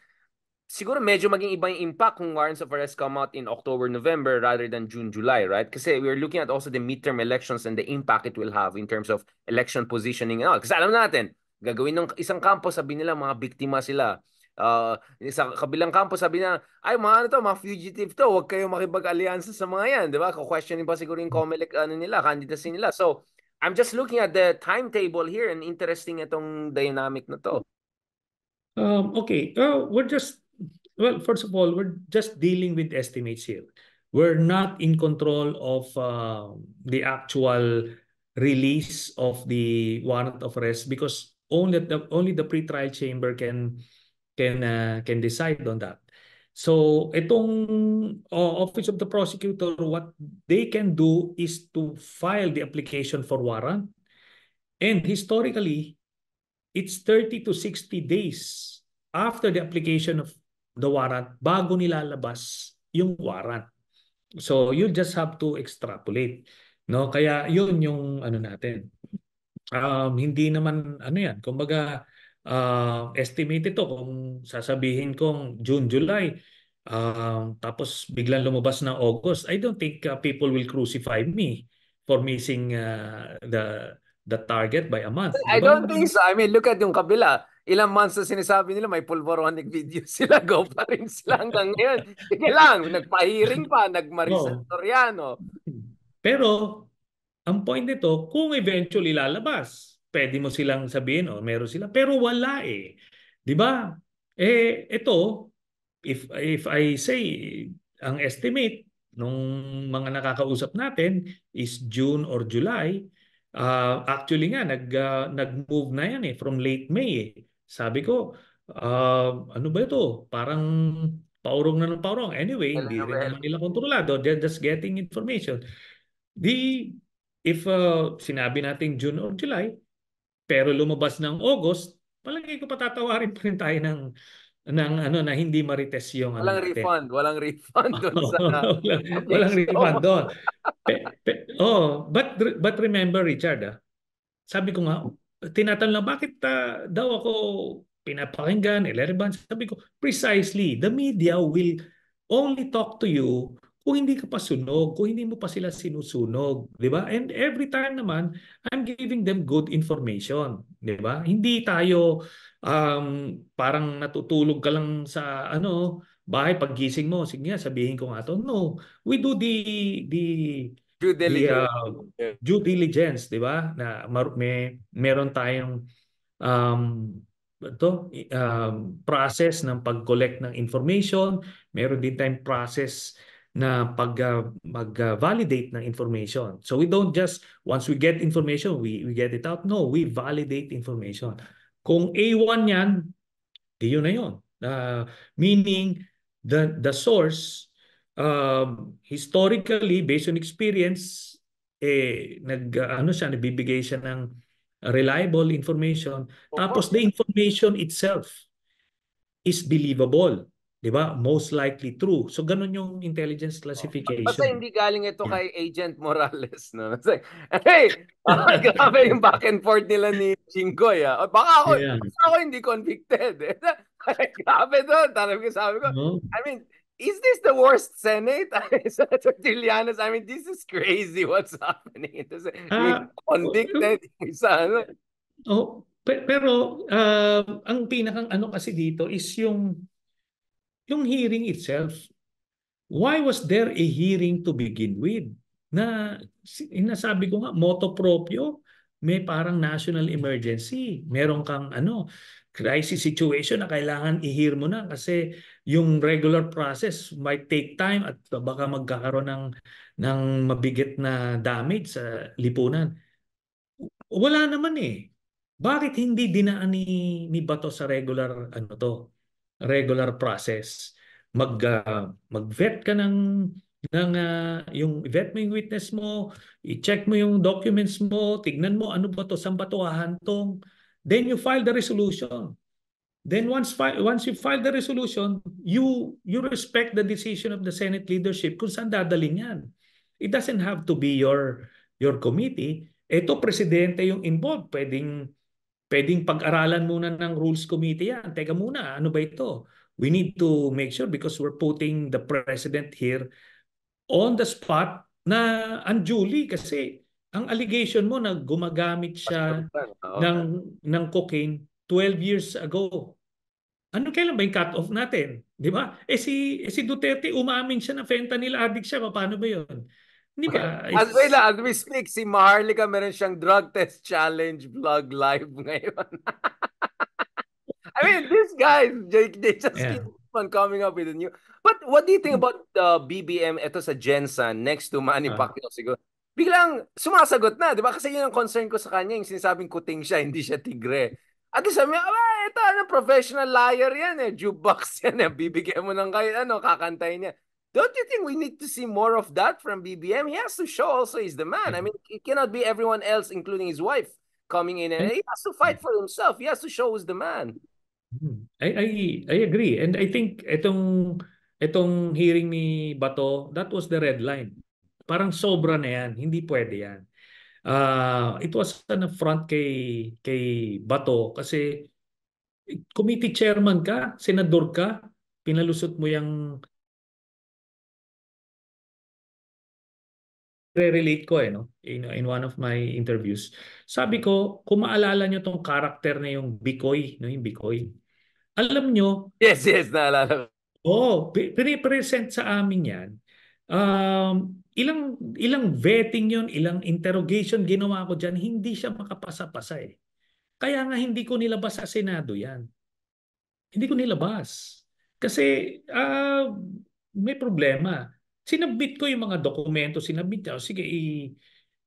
siguro medyo maging iba yung impact kung warrants of arrest come out in October, November rather than June, July, right? Kasi we're looking at also the midterm elections and the impact it will have in terms of election positioning and all. Kasi alam natin, gagawin ng isang kampo, sabi nila mga biktima sila. Sa kabilang kampo, sabi na, ay mga ano to, mga fugitive to, huwag kayong makipag-alyansa sa mga yan, di ba? Questioning pa siguro yung COMELEC, ano nila, candidacy nila. So, I'm just looking at the timetable here and interesting itong dynamic na to. Okay. First of all, we're just dealing with estimates here. We're not in control of the actual release of the warrant of arrest because only the pre-trial chamber can decide on that. So itong Office of the Prosecutor, what they can do is to file the application for warrant, and historically, it's 30 to 60 days after the application of the warrant bago nilalabas yung warrant. So you just have to extrapolate, no? Kaya yun yung ano natin. Hindi naman ano yan, kumbaga estimate ito kung sasabihin kong June, July, tapos biglang lumabas na August. I don't think people will crucify me for missing the target by a month, di I ba? don't think so. I mean, look at yung kabila. Ilang months na sinasabi nila, may pulvoronic video sila. Go pa rin sila hanggang ngayon. Sige lang, nagpa-hearing pa, nagmarisa Oo. Soriano. Pero ang point nito, kung eventually lalabas, pwede mo silang sabihin, oh, meron sila. Pero wala eh. 'Di ba? Ito, if I say ang estimate nung mga nakakausap natin is June or July, actually nga nag-move na yan eh from late May eh. Sabi ko, ano ba ito? Parang paurong na ng paurong. Anyway, hindi rin Well, naman nila kontrolado. They're just getting information. Di, if sinabi natin June or July, pero lumabas ng August, palagay ko patatawarin pa rin tayo ng ano na hindi marites yung ano walang natin. refund. Walang refund dun sa Walang refund application. doon. But remember Richard, sabi ko nga, tinatanong lang bakit daw ako pinapakinggan, irrelevant. Sabi ko, precisely, the media will only talk to you kung hindi ka pa sunog, kung hindi mo pa sila sinusunog, di ba? And every time naman, I'm giving them good information, di ba? Hindi tayo parang natutulog ka lang sa bahay paggising mo. Sige nga, sabihin ko nga to. No, we do the Due the diligence. due diligence, di ba? Na meron tayong um, process ng pag-collect ng information, meron din tayong process na mag-validate ng information. So we don't just, once we get information, we get it out. No, we validate information. Kung A1 yan, di yun na yun. Meaning, the source, historically, based on experience, nagbibigay siya ng reliable information. Of Tapos course. the information itself is believable. Di ba? Most likely true. So ganun yung intelligence Basta classification. hindi galing ito Yeah. kay Agent Morales, no? It's like, hey, grabe yung back and forth nila ni Jinggoy, ah. Yeah. Basta ako hindi convicted, eh. Grabe doon. Sabi ko, No? I mean, is this the worst Senate? Senator Trillanes, I mean, this is crazy what's happening. Yung isa Ah, convicted, yung isa ano. pero ang pinakang ano kasi dito is yung hearing itself. Why was there a hearing to begin with? Na inasabi ko nga, motu proprio, may parang national emergency. Meron kang ano, crisis situation na kailangan i-hear mo na kasi yung regular process might take time at baka magkakaroon ng mabigat na damage sa lipunan. Wala naman eh. Bakit hindi dinaan ni Bato sa regular process? Mag-vet ka yung vet mo yung witness mo, i-check mo yung documents mo, tignan mo ano ba to, saan ba to hahantong. Then you file the resolution. Then once you file the resolution, you respect the decision of the Senate leadership kung saan dadalhin yan. It doesn't have to be your committee. Ito, presidente yung involved. Pwedeng pag-aralan muna ng Rules Committee yan. Teka muna, ano ba ito? We need to make sure because we're putting the president here on the spot na unduly kasi ang allegation mo na gumagamit siya Oo. ng cocaine 12 years ago. Ano kailan ba yung cut-off natin? Di ba? Si Duterte, umamin siya na fentanyl addict siya. Paano ba yun? Di ba? Wait lang, as we speak, si Maharlika meron siyang drug test challenge vlog live ngayon. I mean, these guys, they just keep Yeah. on coming up with a new. But what do you think about the BBM ito sa Jensen next to Manny Ah, Pacquiao siguro? Biglang sumasagot na, di ba? Kasi yun ang concern ko sa kanya, yung sinasabing kuting siya, hindi siya tigre. At sabi niya, ito, professional liar yan eh. Jukebox yan eh. Bibigyan mo ng kahit ano, kakantay niya. Don't you think we need to see more of that from BBM? He has to show also he's the man. I mean, it cannot be everyone else, including his wife, coming in. And and, he has to fight for himself. He has to show who's the man. I agree. And I think itong hearing ni Bato, that was the red line. Parang sobra na yan. Hindi pwede yan. It was an affront kay Bato kasi committee chairman ka, senador ka, pinalusot mo yung re-relate ko no in one of my interviews. Sabi ko, kung maalala nyo tong character na yung Bikoy, no, yung Bikoy. Alam nyo, Yes, yes, naalala ko. present sa amin yan. Ilang vetting yun, ilang interrogation ginawa ko dyan, hindi siya makapasa-pasa eh. Kaya nga hindi ko nilabas sa Senado yan. Hindi ko nilabas. Kasi may problema. Sinabit ko yung mga dokumento, sinabit niya. Sige,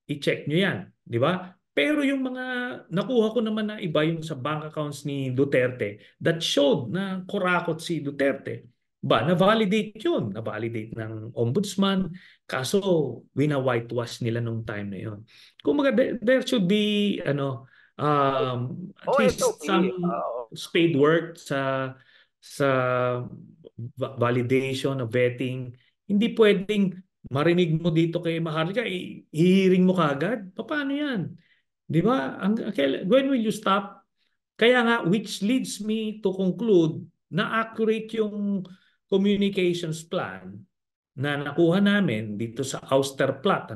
i-check nyo yan. Di ba? Pero yung mga nakuha ko naman na iba yung sa bank accounts ni Duterte that showed na kurakot si Duterte. Na-validate yun. Na-validate ng ombudsman. Kaso, wina-whitewash nila nung time na yun. Kung there should be at Oh, least SOP. some spade work sa validation of vetting. Hindi pwedeng marinig mo dito kay Maharlika, i-hearing mo kagad. Paano yan? Di ba? When will you stop? Kaya nga, which leads me to conclude na accurate yung communications plan na nakuha namin dito sa ouster plot.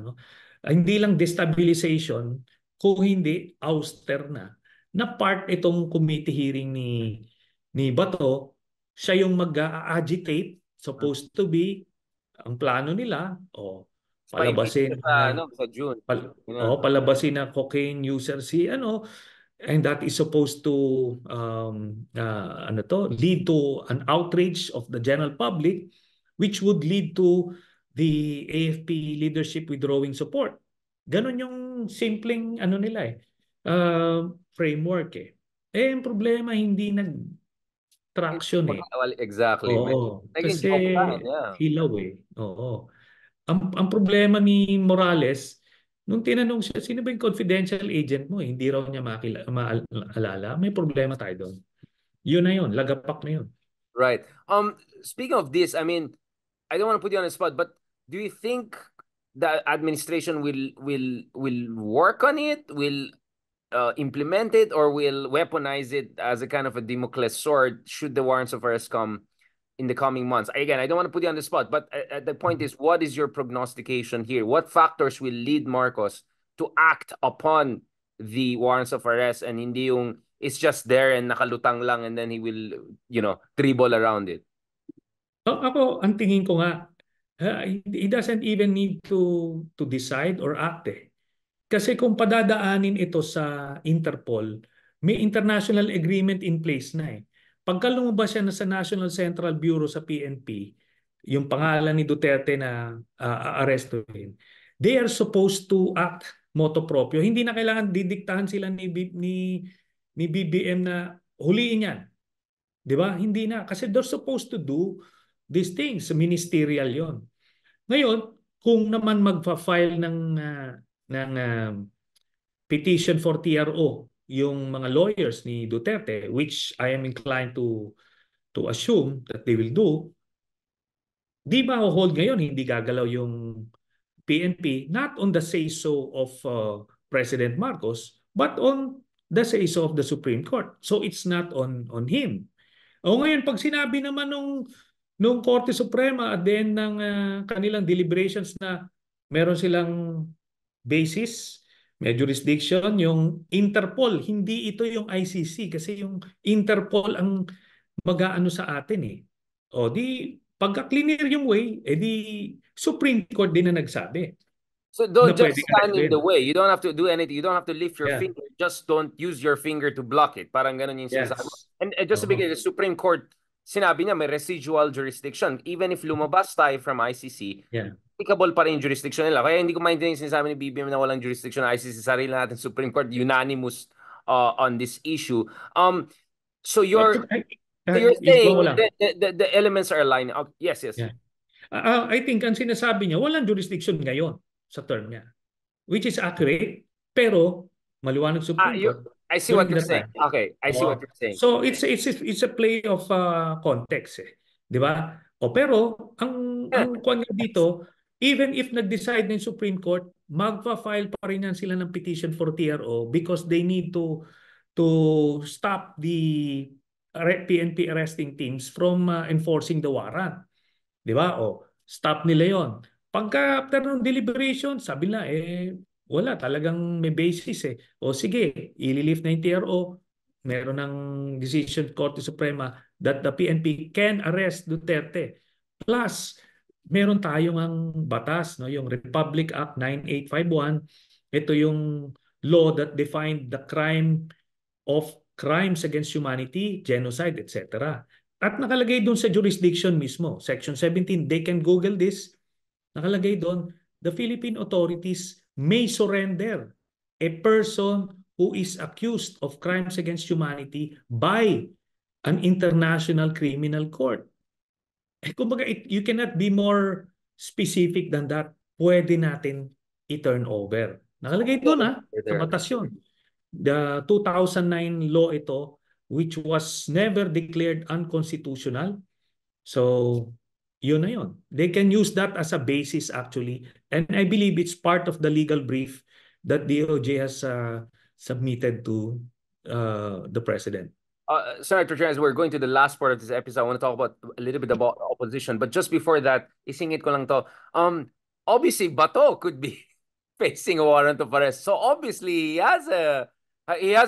Hindi lang destabilization, kung hindi ouster na part itong committee hearing ni Bato, siya yung mag-agitate, supposed to be, ang plano nila, Pa-impeach palabasin sa, na sa June. palabasin na cocaine user si and that is supposed to lead to an outrage of the general public which would lead to the AFP leadership withdrawing support. Ganon yung simpleng nila framework eh. Ang problema hindi nag-traction eh. Well, exactly. Oo, Naging kasi joke lang, yeah. hilaw eh. Oo. Ang problema ni Morales, nung tinanong siya, sino ba yung confidential agent mo? Hindi raw niya maalala. May problema tayo doon. Yun na yun. Lagapak na yun. Right. Speaking of this, I mean, I don't want to put you on the spot, but do you think the administration will work on it, will implement it, or will weaponize it as a kind of a Damocles sword should the warrants of arrest come in the coming months? Again, I don't want to put you on the spot, but the point is, what is your prognostication here? What factors will lead Marcos to act upon the warrants of arrest and hindi yung it's just there and nakalutang lang and then he will, dribble around it? Ako, ang tingin ko nga, he doesn't even need to decide or act eh. Kasi kung padadaanin ito sa Interpol, may international agreement in place na eh. Pagka lumabas siya na sa National Central Bureau sa PNP, yung pangalan ni Duterte na aarestuhin, they are supposed to act motu proprio. Hindi na kailangan didiktahan sila ni BBM na huliin yan. Di ba? Hindi na. Kasi they're supposed to do these things. Ministerial yon. Ngayon, kung naman magfa-file ng petition for TRO yung mga lawyers ni Duterte, which I am inclined to assume that they will do, di ba hold ngayon, hindi gagalaw yung PNP, not on the say-so of President Marcos, but on the say-so of the Supreme Court. So it's not on him. O ngayon, pag sinabi naman nung Korte Suprema at the end ng kanilang deliberations na meron silang basis, may jurisdiction, yung Interpol, hindi ito yung ICC kasi yung Interpol ang mag-aano sa atin eh. O di, pagka-clear yung way, edi Supreme Court din na nagsabi So na don't just pwede stand in arrestin. the way. You don't have to do anything. You don't have to lift your Yeah. finger. Just don't use your finger to block it. Parang ganun yung sinasabi. Yes. And just to be clear, the Supreme Court, sinabi niya may residual jurisdiction. Even if lumabas tayo from ICC, Yeah. applicable pa rin yung jurisdiction nila. Kaya hindi ko maintindihan yung sinasabi ni BBM na walang jurisdiction ng ICC. Sarili natin Supreme Court, unanimous on this issue. So you're saying Wala. the elements are aligning. Yes. Yeah. I think ang sinasabi niya, walang jurisdiction ngayon sa term niya. Which is accurate, pero maliwanag Supreme Court. I see what you're saying. Okay, I see what you're saying. So it's a play of context eh. 'Di ba? Pero ang kanya dito, even if nag-decide ng Supreme Court, magfa-file pa rin yan sila ng petition for TRO because they need to stop the PNP arresting teams from enforcing the warrant. 'Di ba? Stop nila 'yon. Pagka after ng deliberation, sabi nila, wala, talagang may basis eh. Sige, ililift na yung TRO. Meron ng decision Korte Suprema that the PNP can arrest Duterte. Plus, meron tayong ang batas, no? Yung Republic Act 9851. Ito yung law that defined the crime of crimes against humanity, genocide, etc. At nakalagay doon sa jurisdiction mismo, Section 17, they can Google this. Nakalagay doon, the Philippine authorities may surrender a person who is accused of crimes against humanity by an international criminal court. Kumbaga, you cannot be more specific than that. Pwede natin i-turn over. Nakalagay doon sa batas yun. The 2009 law ito, which was never declared unconstitutional. So, yun na yun. They can use that as a basis actually. And I believe it's part of the legal brief that DOJ has submitted to the President. Senator Trias, we're going to the last part of this episode. I want to talk about a little bit about opposition. But just before that, isingit ko lang to. Obviously, Bato could be facing a warrant of arrest. So obviously, he has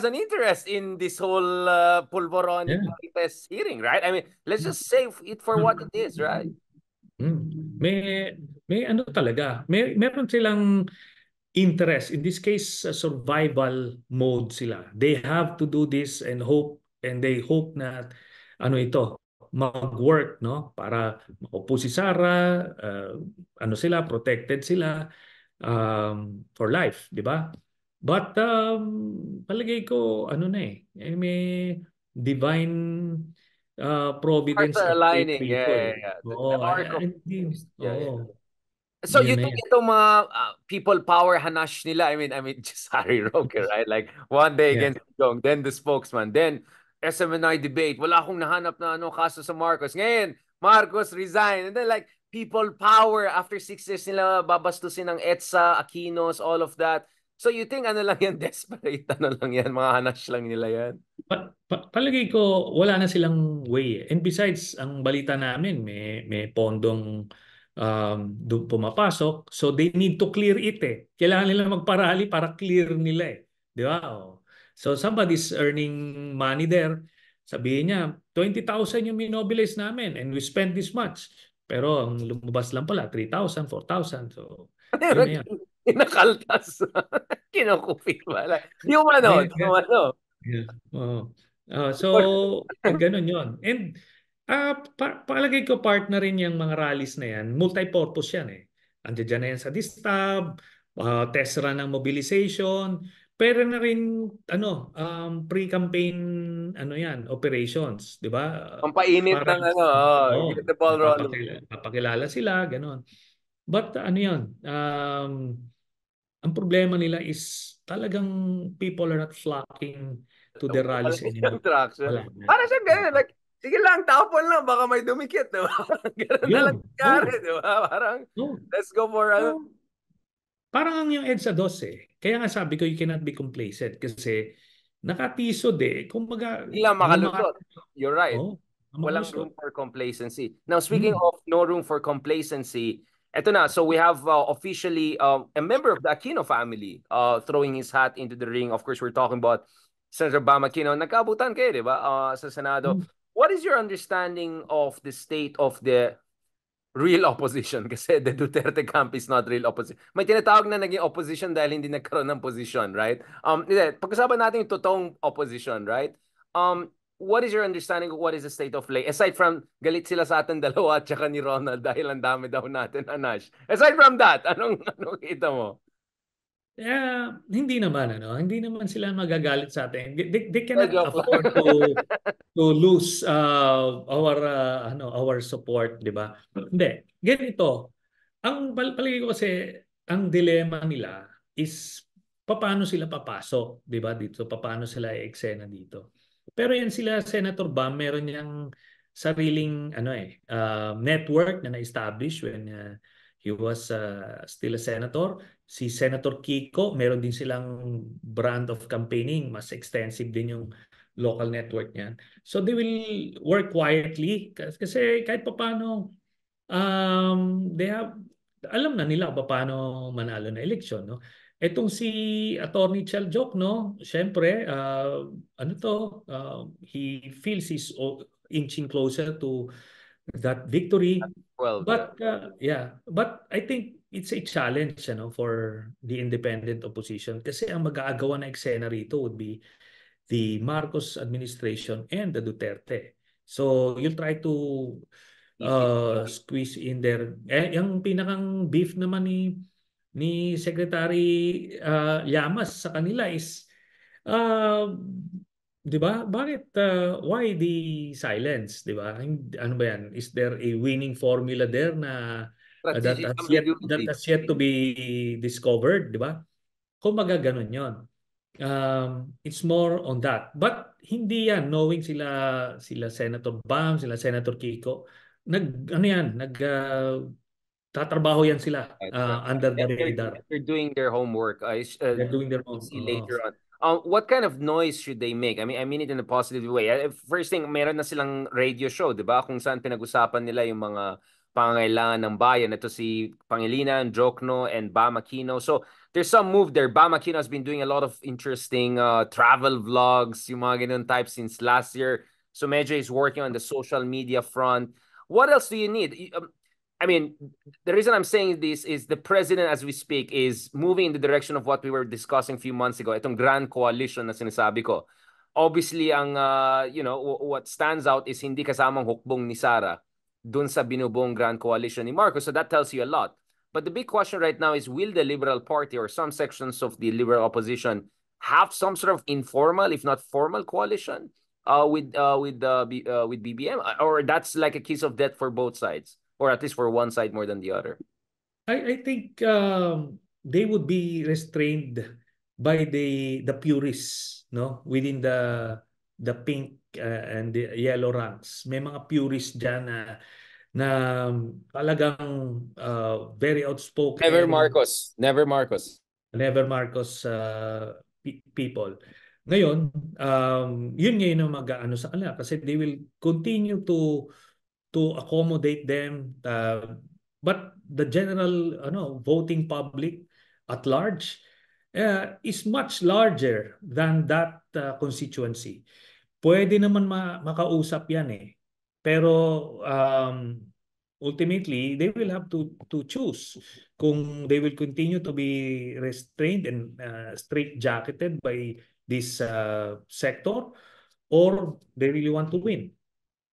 an interest in this whole Pulveron test hearing, right? I mean, let's just say it for what it is, right? May ano talaga. Meron silang interest. In this case, survival mode sila. They have to do this and they hope na mag-work, no? Para makupo si Sara, protected sila for life, di ba? But palagay ko may divine providence are aligning. people. So you think itong mga people power hanash nila, I mean just Harry Roque, right? Like one day against Jong, then the spokesman, then SMNI debate, wala akong nahanap na kaso sa Marcos. Ngayon, Marcos resign, and then like people power after 6 years nila babastusin ng EDSA, Aquinos, all of that. So you think ano lang yan, desperate ano lang yan, mga hanash lang nila yan? Palagay ko wala na silang way. And besides, ang balita namin may pondong pumapasok. So they need to clear it eh. Kailangan nila magparali para clear nila eh. Di ba? Oh. So somebody's earning money there. Sabihin niya, 20,000 yung minobilize namin and we spent this much. Pero ang lumabas lang pala, 3,000, 4,000. So yun na yan. Kinakaltas. Kinukupit wala. Di umano, di umano. Yeah. Oo. So, ganun yon. And palagay ko partner rin yung mga rallies na yan. Multi-purpose yan eh. Andiyan dyan na yan sa Distab, test run ng mobilization, pero na rin pre-campaign operations, di ba? Pampainit Para ng ano, oh, get the ball rolling. papakilala sila, ganun. But ano yun, ang problema nila is talagang people are not flocking to the Wala rallies siyang anymore. traction. Wala na. Para siya ganun, like, sige lang, tapon lang, baka may dumikit, di ba? Ganun na lang Yun. nangyari, di ba? Parang, Oh. let's go for ano. Oh. Parang ang yung EDSA 2 eh. Kaya nga sabi ko, you cannot be complacent kasi nakatisod eh. Kung Hindi lang makalusot. You're right. oh, Walang makalusot. room for complacency. Now, speaking Hmm. of no room for complacency, eto na. So we have officially a member of the Aquino family throwing his hat into the ring. Of course, we're talking about Senator Bam Aquino. Nagkaabutan kayo, di ba? Sa Senado. Hmm. What is your understanding of the state of the real opposition? Kasi the Duterte camp is not real opposition. May tinatawag na naging opposition dahil hindi nagkaroon ng position, right? Pag-usapan natin yung totoong opposition, right? What is your understanding of what is the state of play? Aside from galit sila sa atin dalawa at saka ni Ronald dahil ang dami daw natin, Anash. Aside from that, anong kita mo? Hindi naman hindi naman sila magagalit sa atin. They cannot Joke afford to lose our support, 'di ba? Hindi. Ganito. Ang palagay ko kasi ang dilema nila is paano sila papasok, 'di ba? Dito paano sila eksena dito. Pero yan sila Senator Bam, meron niyang sariling network na na-establish when he was still a senator. Si Senator Kiko, meron din silang brand of campaigning, mas extensive din yung local network niyan. So they will work quietly kasi kahit paano they have alam na nila paano manalo na eleksyon, no? Etong si Attorney Chal no, syempre he feels he's inching closer to that victory. 12, yeah. But I think it's a challenge for the independent opposition kasi ang mag-aagawan na eksena rito would be the Marcos administration and the Duterte. So you'll try to squeeze in there. Yung pinakang beef naman ni Secretary Llamas sa kanila is 'di ba? Bakit why the silence, 'di ba? Ano ba 'yan? Is there a winning formula there na Strategic ambiguity. that has yet to be discovered, 'di ba? Kung ganun 'yon. It's more on that. But hindi yan knowing sila Senator Bam, sila Senator Kiko, tatrabaho yan sila Right. under the radar. They're doing their homework. They're doing their We'll own. see later on. What kind of noise should they make? I mean it in a positive way. First thing, meron na silang radio show, 'di ba? Kung saan pinag-usapan nila yung mga pangangailangan ng bayan. Ito si Pangilinan, Jokno, and Bam Aquino. So there's some move there. Bam Aquino has been doing a lot of interesting travel vlogs, yung mga ganun type since last year. So medyo is working on the social media front. What else do you need? I mean, the reason I'm saying this is the president, as we speak, is moving in the direction of what we were discussing a few months ago. Itong grand coalition na sinasabi ko. Obviously, what stands out is hindi kasamang hukbong ni Sara dun sa binubuong grand coalition ni Marcos. So that tells you a lot. But the big question right now is, will the Liberal Party or some sections of the Liberal opposition have some sort of informal, if not formal, coalition with BBM? Or that's like a kiss of death for both sides? Or at least for one side more than the other? I think they would be restrained by the purists, no, within the pink and the yellow ranks. May mga purists diyan na talagang very outspoken. Never Marcos. Never Marcos. Never Marcos people. Ngayon, yun ngayon ang mag-ano sa kanila kasi they will continue to accommodate them. But the general voting public at large is much larger than that constituency. Pwede naman makausap yan eh. Pero ultimately, they will have to choose kung they will continue to be restrained and straight-jacketed by this sector or they really want to win.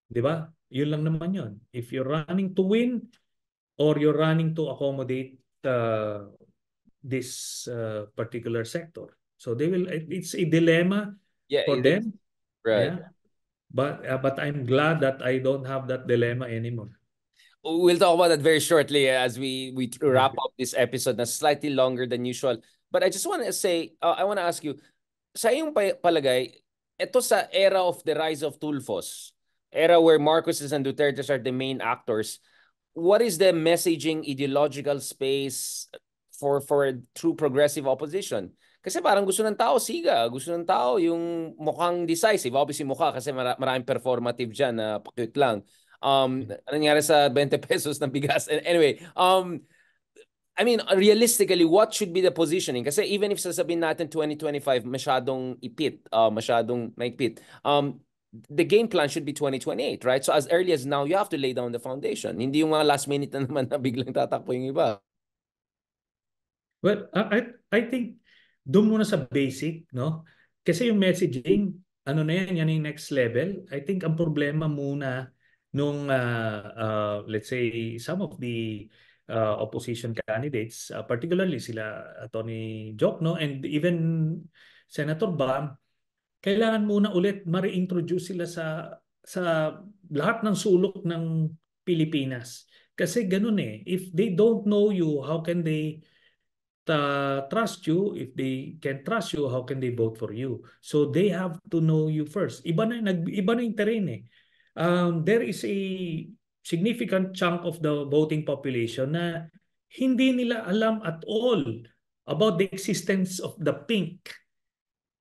Di ba? Yun lang naman yun. If you're running to win or you're running to accommodate this particular sector. So it's a dilemma Yeah, for it is. them. Right. Yeah. But I'm glad that I don't have that dilemma anymore. We'll talk about that very shortly as we wrap up this episode na slightly longer than usual. But I just want to say, I want to ask you, sa iyong palagay, ito sa era of the rise of Tulfos, era where Marcoses and Dutertes are the main actors, what is the messaging ideological space for true progressive opposition? Kasi parang gusto ng tao siga, gusto ng tao yung mukhang decisive. Obviously mukha kasi maraming performative dyan na cute lang. Ano nangyari sa 20 pesos ng bigas? Anyway, I mean, realistically, what should be the positioning? Kasi even if sasabihin natin 2025, masyadong ipit, masyadong maipit, the game plan should be 2028, right? So as early as now, you have to lay down the foundation. Hindi yung mga last minute na naman na biglang tatakbo yung iba. Well, I think doon muna sa basic, no? Kasi yung messaging, ano na yan yung next level. I think ang problema muna nung, let's say, some of the opposition candidates, particularly sila Tony Jokno and even Senator Bam, kailangan muna ulit ma-reintroduce sila sa lahat ng sulok ng Pilipinas. Kasi ganun eh. If they don't know you, how can they trust you? If they can trust you, how can they vote for you? So they have to know you first. Iba na yung terrain eh. There is a significant chunk of the voting population na hindi nila alam at all about the existence of the pink.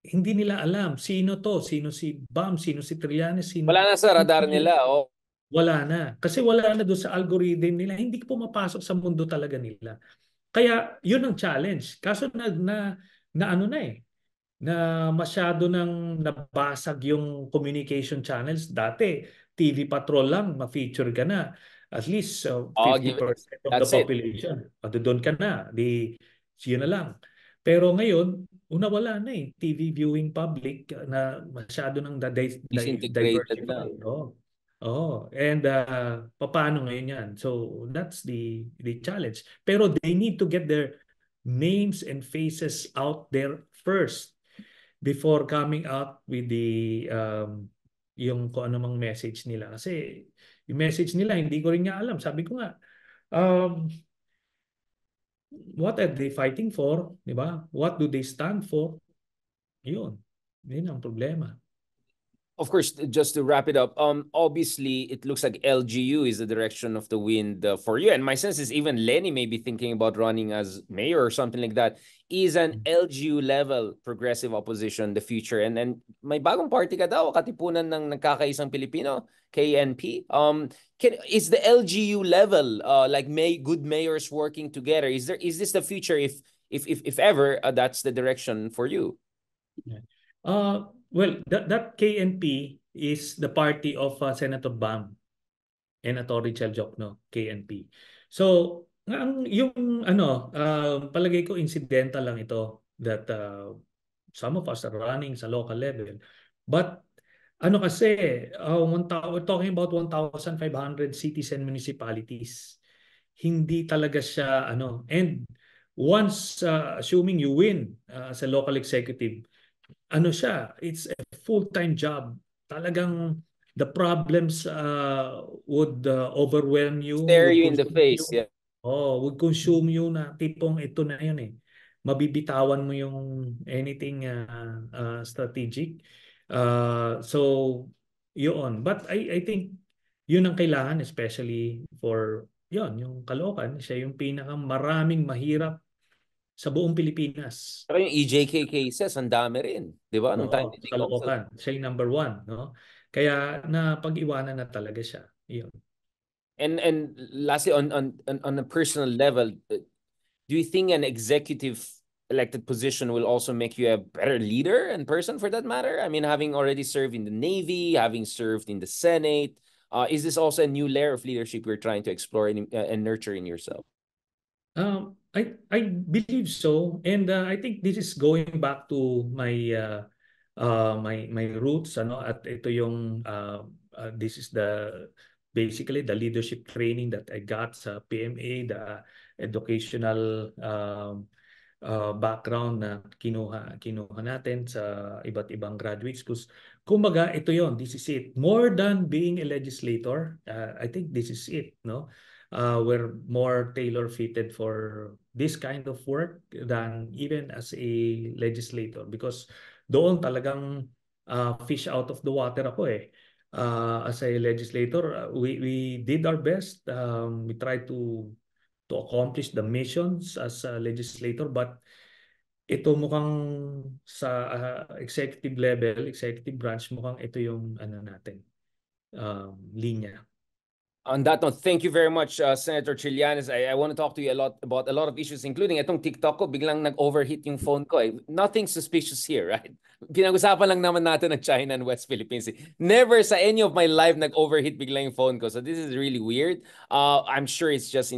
Hindi nila alam sino to, sino si Bam, sino si Trillanes, Wala na sa radar nila. Oh. wala na. Kasi wala na doon sa algorithm nila. Hindi pumapasok sa mundo talaga nila. Kaya yun ang challenge. Kaso na ano na eh, na masyado nang nabasag yung communication channels. Dati, TV Patrol lang, ma-feature ka na. At least Oh, give it. 50% of the That's it. population. Doon ka na. Yun na lang. Pero ngayon, wala na eh. TV viewing public na masyado nang Disintegrated na. diversify. Oh. Oh, and paano ngayon yan? So that's the challenge. Pero they need to get their names and faces out there first before coming out with the yung kung ano mang message nila. Kasi yung message nila hindi ko rin nga alam. Sabi ko nga, what are they fighting for? Di ba? What do they stand for? Yun. Yun ang problema. Of course, just to wrap it up, obviously it looks like LGU is the direction of the wind for you. And my sense is even Lenny may be thinking about running as mayor or something like that. Is an LGU level progressive opposition the future? And then may bagong party ka daw, Katipunan ng Nagkakaisang Pilipino, KNP. Is the LGU level like good mayors working together? Is this the future if ever that's the direction for you? Well, that KNP is the party of Senator Bam and Atty. Chel Jokno, KNP. So, yung palagay ko incidental lang ito that some of us are running sa local level. But kasi, we're talking about 1,500 cities and municipalities. Hindi talaga siya and once assuming you win as a local executive, siya, it's a full-time job. Talagang the problems would overwhelm you, Stare would you in the consume you. face, yeah. Would consume you na tipong ito na yun eh. Mabibitawan mo yung anything strategic. So, yun. But I think yun ang kailangan especially for yun, yung Caloocan. Siya yung pinakamaraming mahirap sa buong Pilipinas. Pero yung EJK cases, ang dami rin. Di ba? Nung time Oo, ni sa Jake Oxel. Caloocan. Siya yung number one, no? Kaya napag-iwanan na talaga siya. Yun. And lastly, on a personal level, do you think an executive elected position will also make you a better leader and person for that matter? I mean, having already served in the Navy, having served in the Senate, is this also a new layer of leadership you're trying to explore and nurture in yourself? I believe so, and I think this is going back to my roots, ano, at ito yung this is the basically the leadership training that I got sa PMA, the educational background na kinuha natin sa iba't ibang graduate schools. Kumbaga, ito yon, this is it. More than being a legislator, I think this is it, no? We're more tailor-fitted for this kind of work than even as a legislator because doon talagang fish out of the water ako eh. As a legislator, we did our best. We tried to accomplish the missions as a legislator, but ito mukhang sa executive level, executive branch, mukhang ito yung ano natin, linya. On that note, thank you very much, Senator Trillanes. I want to talk to you a lot about a lot of issues, including itong TikTok ko, biglang nag-overheat yung phone ko. Eh. Nothing suspicious here, right? Pinag-usapan lang naman natin ng China and West Philippines. Never sa any of my life nag-overheat biglang yung phone ko. So this is really weird. I'm sure it's just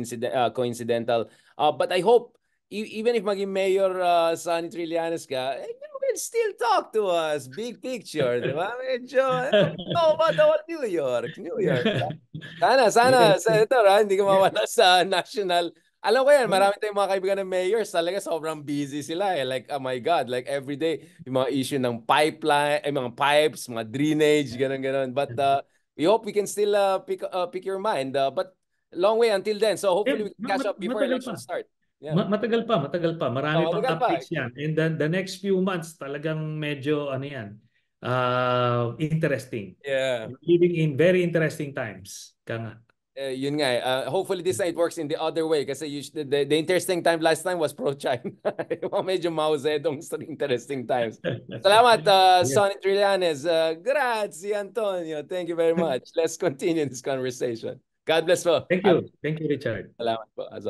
coincidental. But I hope, even if maging Mayor Sonny Trillanes ka, you can still talk to us. Big picture, di ba? Medyo, talk about the whole New York. New York. Sana, Yes. Senator, hindi ka mawala sa national. Alam ko yan, marami tayong mga kaibigan ng mayors, talaga sobrang busy sila eh. Like, oh my God, like every day, yung mga issue ng pipeline, mga pipes, mga drainage, ganun-ganun. But we hope we can still pick your mind. But long way until then. So hopefully we can catch up before Matagal pa. election start. Yeah. Matagal pa, matagal pa. Marami pang Matagal pa. updates yan. And then the next few months, talagang medyo, ano yan, interesting. Yeah. We're living in very interesting times. Kanga. Yun nga eh. Hopefully this time it works in the other way kasi the interesting time last time was pro-China. Medyo Mao Zedong interesting times. Salamat, Yes. Sonny Trillanes. Grazie, Antonio. Thank you very much. Let's continue this conversation. God bless po. Thank you. Thank you, Richard. Salamat po. As always.